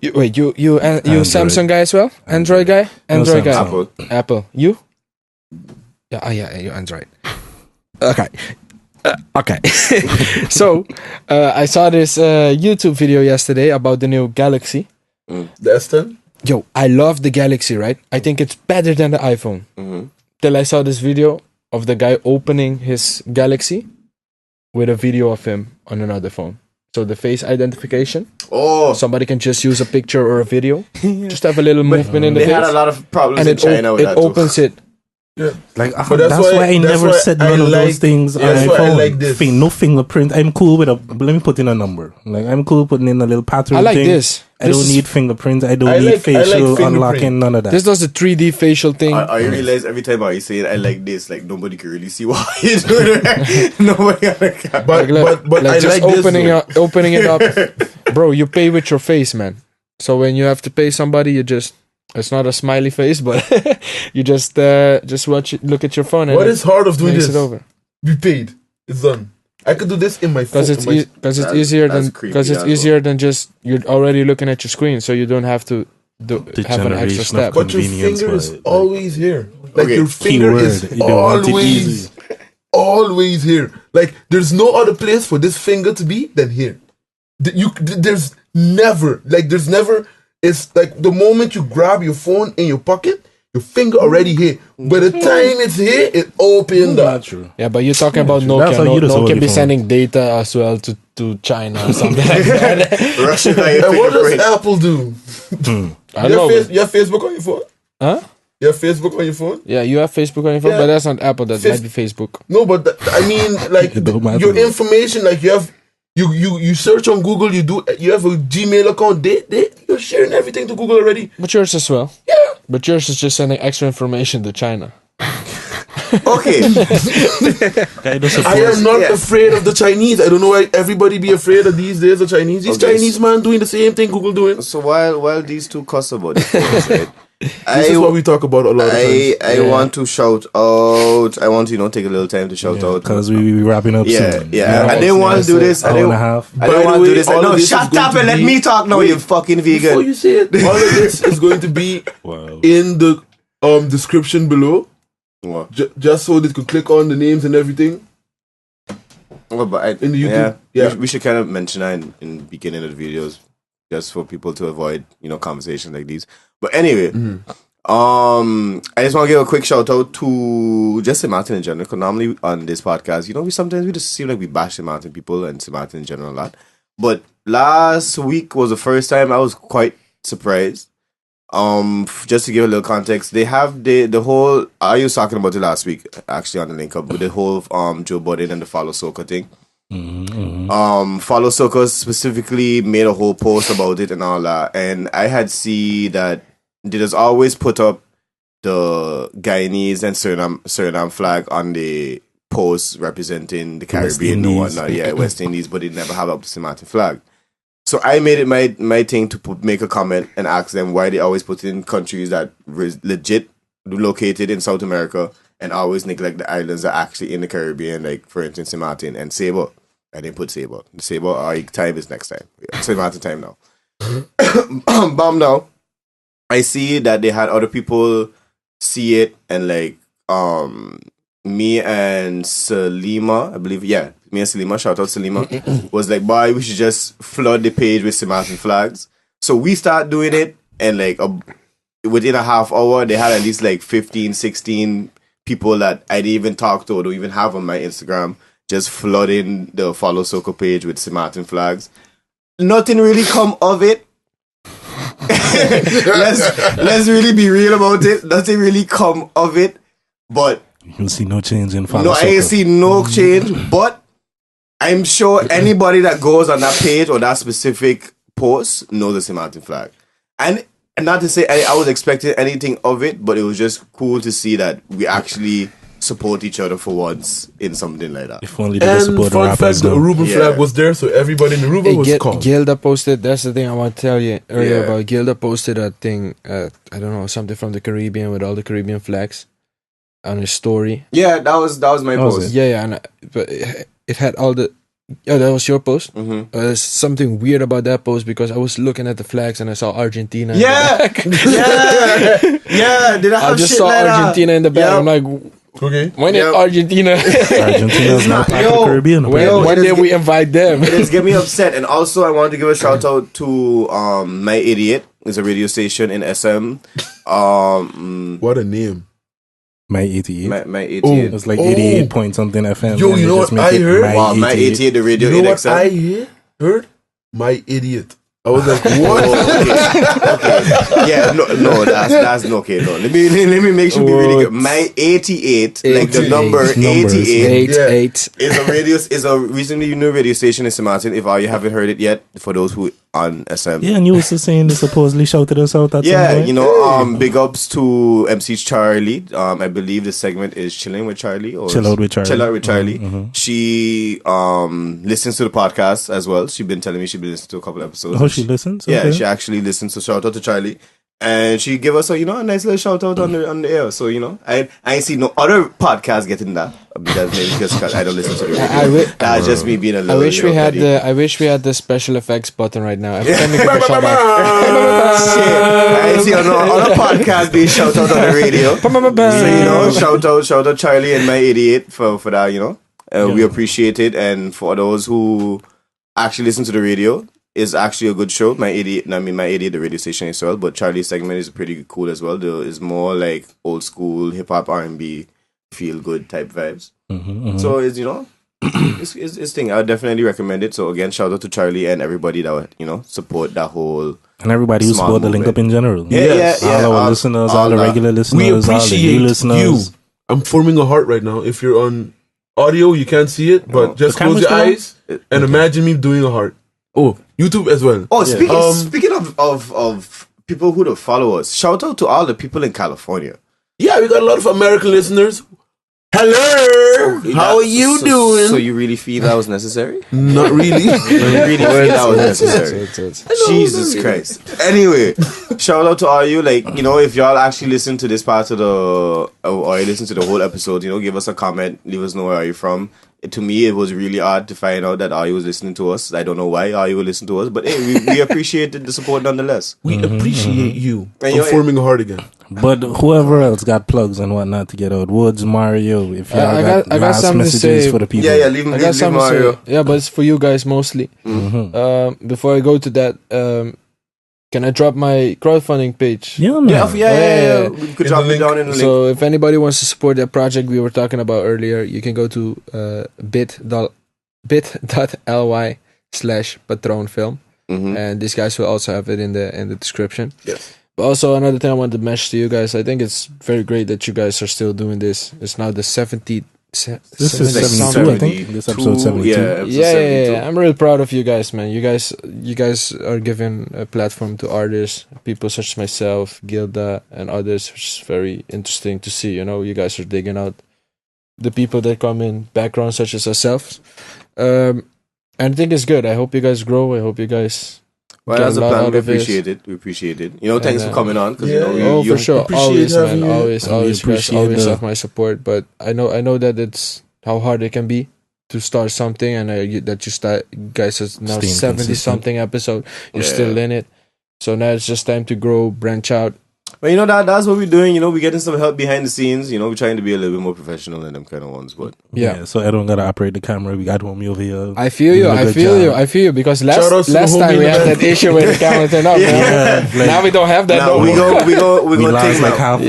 You Samsung guy as well? Android guy? Android guy. Samsung. Apple. You? Yeah, you Android. Okay. Okay. So, I saw this YouTube video yesterday about the new Galaxy. the S10. Yo, I love the Galaxy, right? I think it's better than the iPhone. Till I saw this video of the guy opening his Galaxy with a video of him on another phone. So the face identification. Oh, Somebody can just use a picture or a video. Just have a little movement in the they face. had a lot of problems and in China with it that too. opens it. Like But that's why I never why said I none of like- those things on that's my why I phone. like this. No fingerprint. I'm cool with let me put in a number. Like I'm cool putting in a little pattern. I like thing. this. I This don't is- need fingerprints. I don't I need like facial fingerprint. unlocking. None of that. This does the 3D facial thing. I realize every time I say it, I like this. Like nobody can really see what you're doing. Nobody on the camera. But Like I just like opening this. up, opening it up, bro. You pay with your face, man. So when you have to pay somebody, you just it's not a smiley face, but you just watch it, look at your phone, and What is hard of doing makes this? it over. Be paid. It's done. I could do this in my phone. Because it's That's- easier that's than creepy, because it's that's easier than just you're already looking at your screen, so you don't have to The have an extra generation of step. But your convenience, finger is but, like, always here. Like Okay, your finger is keyword. You don't want it easy. always here. Like there's no other place for this finger to be than here. There's never it's like the moment you grab your phone in your pocket, your finger already here. By the time it's here, it opened up. Not true. Yeah, but you're talking about That's Nokia. how you just hold Nokia your be phone. sending data as well to China or something like that. Russian And what does Apple do? I don't know. You have Facebook on your phone? Huh? You have Facebook on your phone? Yeah, you have Facebook on your phone, Yeah. but that's not Apple. That Fif- might be Facebook. No, but I mean, like It don't matter. your information, like you have, you search on Google, you have a Gmail account. You're sharing everything to Google already. But yours as well. Yeah. But yours is just sending extra information to China. Okay, Kind of I am not Yeah. afraid of the Chinese. I don't know why everybody be afraid of these days. The Chinese, these Okay. Chinese man doing the same thing Google doing. so while these two cuss about the phones, right? This is what we talk about a lot of times. I want to shout out. I want to take a little time to shout out because we be wrapping up Yeah, soon. yeah. I didn't want to do this. I Hour didn't and a half. I By didn't the want to way, do this. all of No, this is shut going up to and let be- me talk now, you fucking Before vegan. you say it, all of this is going to be Wow. in the description below, What? just so they could click on the names and everything. Well, but In the YouTube? yeah, Yeah. We should kind of mention that in the beginning of the videos, just for people to avoid, conversations like these. But anyway, I just want to give a quick shout out to just St. Martin in general, because normally on this podcast, we just seem like we bash St. Martin people and St. Martin in general a lot. But last week was the first time I was quite surprised. Just to give a little context, they have the whole. I was talking about it last week, actually, on the link up with the whole Joe Budden and the Follow Soca thing. Follow Soca specifically made a whole post about it and all that, and I had seen that they just always put up the Guyanese and Suriname flag on the post representing the Caribbean and whatnot. Yeah, West Indies, but they never have up the St. Martin flag. So I made it my thing to make a comment and ask them why they always put in countries that legit located in South America and always neglect the islands that are actually in the Caribbean, like for instance St. Martin and Sable. I didn't put Sable. The Sable time is next time. St. Martin time now. Bomb now. I see that they had other people see it and like me and Salima, I believe, yeah, me and Salima, shout out Salima, was like, boy, we should just flood the page with St. Martin flags. So we start doing it, and like within a half hour, they had at least like 15, 16 people that I didn't even talk to or don't even have on my Instagram, just flooding the Follow Soca page with St. Martin flags. Nothing really come of it. let's really be real about it. Nothing really come of it, but you'll see no change in Follow no, Soca. I ain't see no change, but I'm sure anybody that goes on that page or that specific post knows the St. Martin flag. And not to say I was expecting anything of it, but it was just cool to see that we actually support each other for once in something like that. If only they support the fun rappers fact, the now. Aruba flag was there, so everybody in Aruba was calm. Gilda posted, that's the thing I want to tell you earlier about. Gilda posted that thing, I don't know, something from the Caribbean with all the Caribbean flags on his story. Yeah, that was my post. Yeah, and but it had all the. Oh, that was your post? Mm-hmm. There's something weird about that post because I was looking at the flags and I saw Argentina. Yeah, yeah. Did I have I just shit saw like Argentina that? in the back. Yep. I'm like, Okay. when is Argentina? Argentina's not part of the Caribbean. When did we invite them? It just get me upset. And also, I want to give a shout out to My Idiot. It's a radio station in SM. What a name. My 88. My 88. It was like 88 point something FM. Yo, and you they know just what make I it heard? Wow, My 88, the radio You in know what XM. I heard? My Idiot. I was like, what? Okay. Yeah, no, that's no, okay. No, let me make sure we really good. My 88, like the number 88, is a recently new radio station in St. Martin. If you haven't heard it yet, for those who on SM. Yeah, and you was just saying they supposedly shouted us out at some point. You know, big ups to MC Charlie. I believe the segment is Chilling with Charlie or Chill Out with Charlie. Chill Out with Charlie. Mm-hmm. She listens to the podcast as well. She's been telling me she's been listening to a couple episodes. Oh, she listens? Yeah, Okay. she actually listens. So shout out to Charlie. And she gave us a nice little shout out on the air. So I ain't see no other podcast getting that. Because maybe because I don't listen to the radio. That's just me being a little. I wish we had the special effects button right now. Every time you give a shout out. Shit, I ain't see no other podcast being shout out on the radio. So shout out Charlie and My Idiot for that. We appreciate it, and for those who actually listen to the radio. Is actually a good show. My 88, the radio station as well. But Charlie's segment is pretty cool as well. It's more like old school hip hop, R&B, feel good type vibes. Mm-hmm. So it's thing. I would definitely recommend it. So again, shout out to Charlie and everybody that support that whole and everybody who support the link up in general. Yeah. All our listeners, all the regular listeners, we all the appreciate new listeners. you. I'm forming a heart right now. If you're on audio, you can't see it, but just close your eyes and imagine me doing a heart. Oh, YouTube as well. Oh, speaking of people who don't follow us, shout out to all the people in California. Yeah, we got a lot of American listeners. Hello, how are you doing? So you really feel that was necessary? Not really. You really feel that was necessary? Jesus Christ. Anyway, shout out to all you. If y'all actually listen to this part of or you listen to the whole episode, give us a comment. Leave us know where are you from. To me, it was really odd to find out that Ayu was listening to us. I don't know why Ayu would listen to us, but hey, we appreciated the support nonetheless. We appreciate you. And I'm forming a heart again. But whoever else got plugs and whatnot to get out, Woods, Mario, if y'all I got last something to messages say. for the people. Yeah, leave Mario. Yeah, but it's for you guys mostly. Mm-hmm. Before I go to that, can I drop my crowdfunding page? Yeah, man. Yeah. We could drop it down in the link. So if anybody wants to support that project we were talking about earlier, you can go to bit.ly/patronfilm. Mm-hmm. And these guys will also have it in the description. Yes. But also another thing I wanted to mention to you guys, I think it's very great that you guys are still doing this. It's now the 70th. This is 72, I think. This episode 72. Yeah. I'm really proud of you guys, man. You guys are giving a platform to artists, people such as myself, Gilda, and others, which is very interesting to see. You know, you guys are digging out the people that come in backgrounds such as ourselves. And I think it's good. I hope you guys grow. I hope you guys. Well, as a plan, we appreciate it. We appreciate it. You know, thanks for coming on. Cause, you know, for sure. Always, man. Always, you guys always the... have my support. But I know that it's how hard it can be to start something, and that you guys are now 70-something episode. You're still in it. So now it's just time to grow, branch out. Well, you know, that's what we're doing. You know, we're getting some help behind the scenes. You know, we're trying to be a little bit more professional than them kind of ones. But yeah. So I don't gotta operate the camera. We got homie over here. I feel you. Because last time we had that issue with the camera turned up. Like, now we don't have that. No, we go take like half.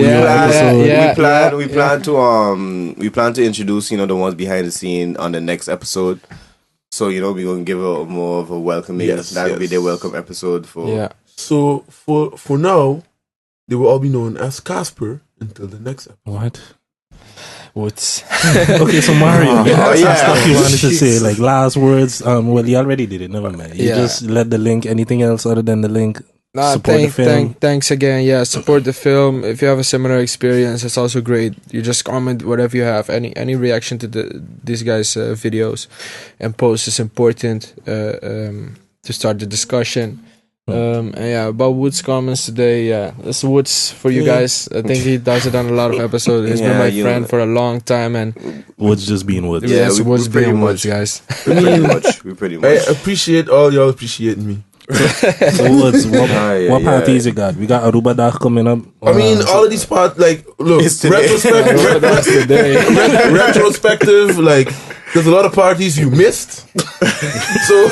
We plan to introduce, you know, the ones behind the scene on the next episode. So, you know, we're gonna give a more of a welcoming. That'll be their welcome episode for. Yeah. So for now, they will all be known as Casper until the next episode. What? Woods. Okay, so Mario, stuff you wanted to say, like last words. Well, you already did it. Never mind. You just let the link. Anything else other than the link? Support the film. Thanks again. Yeah, support the film. If you have a similar experience, it's also great. You just comment whatever you have. Any reaction to these guys' videos and posts is important to start the discussion. And about Woods comments today, this Woods for you guys. I think he does it on a lot of episodes. He's been my friend for a long time, and Woods just being Woods. Yeah, Woods being Woods, guys. We pretty much. I appreciate all y'all appreciating me. So Woods, what parties you got? We got Aruba Dag coming up. I mean, all of these parts, like, look, retrospective, like, there's a lot of parties you missed. So,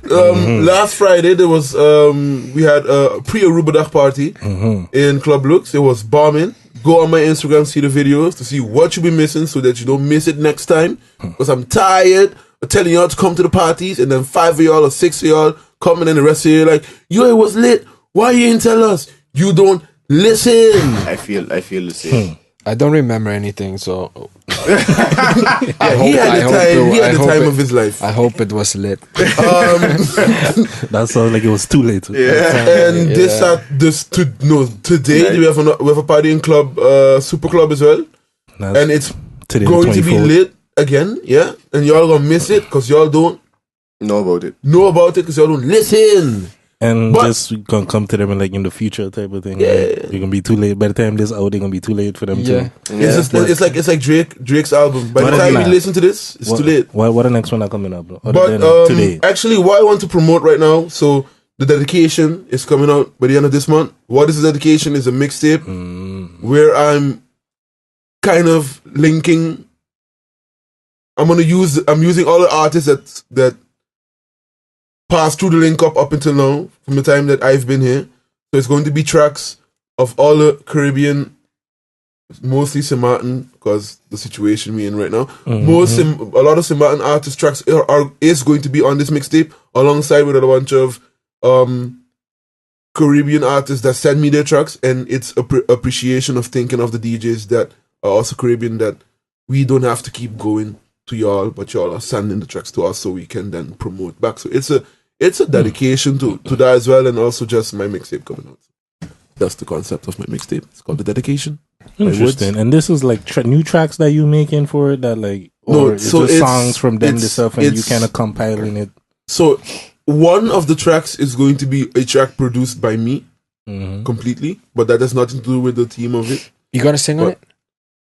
last Friday there was we had a pre-Aruba Dag party in Club Lux. It was bombing. Go on my Instagram, see the videos to see what you'll be missing so that you don't miss it next time. Because I'm tired of telling y'all to come to the parties and then 5 of y'all or 6 of y'all coming and the rest of you like, yo, it was lit. Why you didn't tell us? You don't listen. I feel the same. I don't remember anything, so he had the time of his life. I hope it was lit. That sounds like it was too late. Yeah, and today we have a party in club, Super Club as well, and it's going to be lit again. Yeah, and y'all gonna miss it because y'all don't know about it because y'all don't listen. And just gonna come to them and like in the future type of thing. Yeah, like, you're gonna be too late. By the time this out, they're gonna be too late for them too. It's like Drake's album. By the time you listen to this, it's too late. What the next one are coming up, bro? Today. Actually, what I want to promote right now, so the dedication is coming out by the end of this month. What is the dedication? Is a mixtape where I'm kind of linking. I'm using all the artists that passed through the link up until now, from the time that I've been here. So it's going to be tracks of all the Caribbean, mostly St. Martin, because the situation we're in right now. A lot of St. Martin artist tracks is going to be on this mixtape, alongside with a bunch of Caribbean artists that send me their tracks, and it's appreciation of thinking of the DJs that are also Caribbean, that we don't have to keep going to y'all, but y'all are sending the tracks to us so we can then promote back. So it's a dedication to that as well, and also just my mixtape coming out. That's the concept of my mixtape. It's called The Dedication. Interesting. And this is like new tracks that you making for it, that like, or it's songs from them themselves, and you kind of compiling it. So one of the tracks is going to be a track produced by me completely, but that has nothing to do with the theme of it. You gonna sing on it?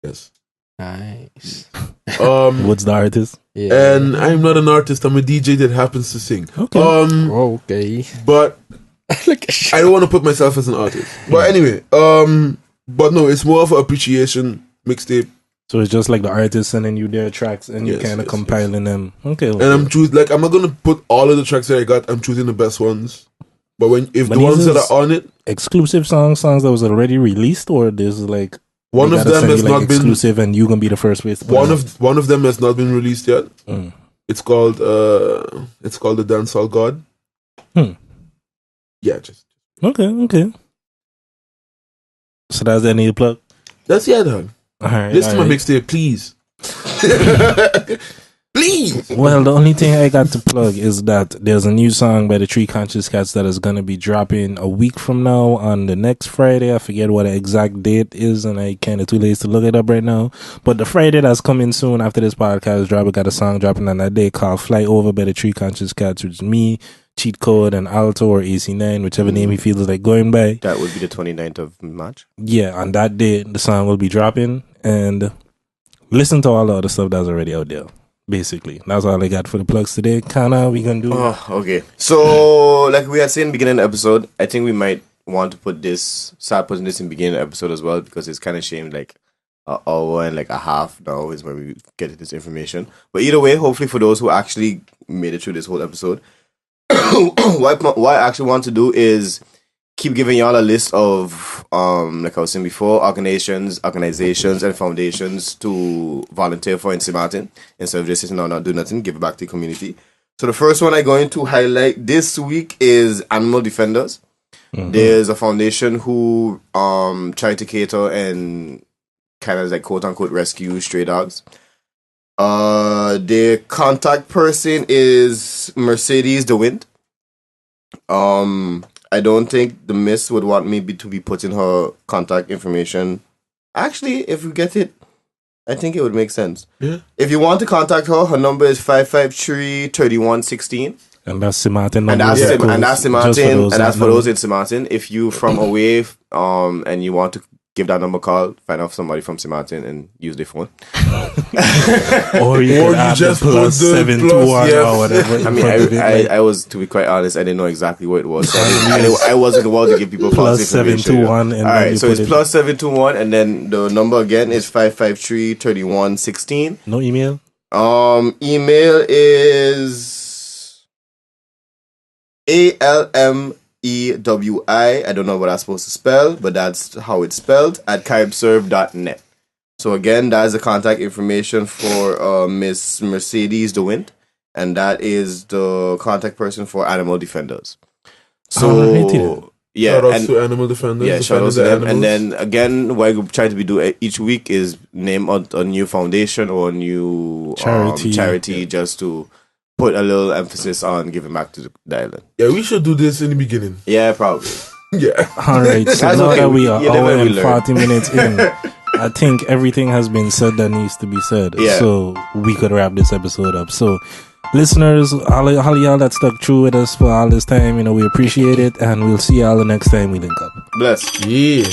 Yes. Nice. What's the artist? Yeah. And I'm not an artist. I'm a DJ that happens to sing. Okay. Okay. But I don't want to put myself as an artist. But anyway, but no, it's more of an appreciation mixtape. So it's just like the artist sending you their tracks and you kind of compiling them. Okay. And I'm I'm not gonna put all of the tracks that I got. I'm choosing the best ones. But the ones that are on it, exclusive songs that was already released, or there's like. One of them has not been exclusive, and you're gonna be the first place. One of them has not been released yet. It's called The Dancehall God. Yeah, just okay. So that's the new plug. That's the dog. All right. Listen to my all right. mixtape, please. Please. Well, the only thing I got to plug is that there's a new song by the Three Conscious Cats that is going to be dropping a week from now on the next Friday. I forget what the exact date is, and I kind of too lazy to look it up right now. But the Friday that's coming soon after this podcast drop, we got a song dropping on that day called Fly Over by the Three Conscious Cats, which is me, Cheat Code, and Alto or AC9, whichever name he feels like going by. That would be the 29th of March. Yeah, on that day, the song will be dropping, and listen to all the other stuff that's already out there. Basically, that's all I got for the plugs today. Kana, we gonna do? Oh, okay. So, like we had said in the beginning of the episode, I think we might want to start putting this in the beginning of the episode as well, because it's kind of shame like an hour and like a half now is when we get this information. But either way, hopefully for those who actually made it through this whole episode, what I actually want to do is keep giving y'all a list of, like I was saying before, organizations, and foundations to volunteer for in St. Martin. Instead of just sitting down, not do nothing, give it back to the community. So the first one I'm going to highlight this week is Animal Defenders. Mm-hmm. There's a foundation who try to cater and kind of like quote unquote rescue stray dogs. Their contact person is Mercedes DeWind. I don't think the Miss would want me to be putting her contact information. Actually, if we get it, I think it would make sense. Yeah. If you want to contact her, her number is 553-3116. And that's St. Martin. And that's St. Martin. And that's for those in St. Martin. If you from away and you want to give that number a call, find out somebody from St. Martin and use their phone. or you just plus 721 or whatever. I mean, I was, to be quite honest, I didn't know exactly what it was. So I wasn't the one to give people false information. 721. All right, so it's plus 721, and then the number again is 553-3116. No email? Email is ALMEWI. I don't know what I'm supposed to spell, but that's how it's spelled, at caribserve.net. So again, that is the contact information for Miss Mercedes DeWind, and that is the contact person for Animal Defenders. So yeah, shout out to Animal Defenders. Yeah, shout out to them. And then again, what I try to do each week is name a new foundation or a new charity just to put a little emphasis on giving back to the island. Yeah, we should do this in the beginning. Yeah, probably. Yeah. All right. So now that we are hour and 40 minutes in, I think everything has been said that needs to be said. Yeah. So we could wrap this episode up. So listeners, all y'all that stuck true with us for all this time, we appreciate it. And we'll see y'all the next time we link up. Bless. Yeah.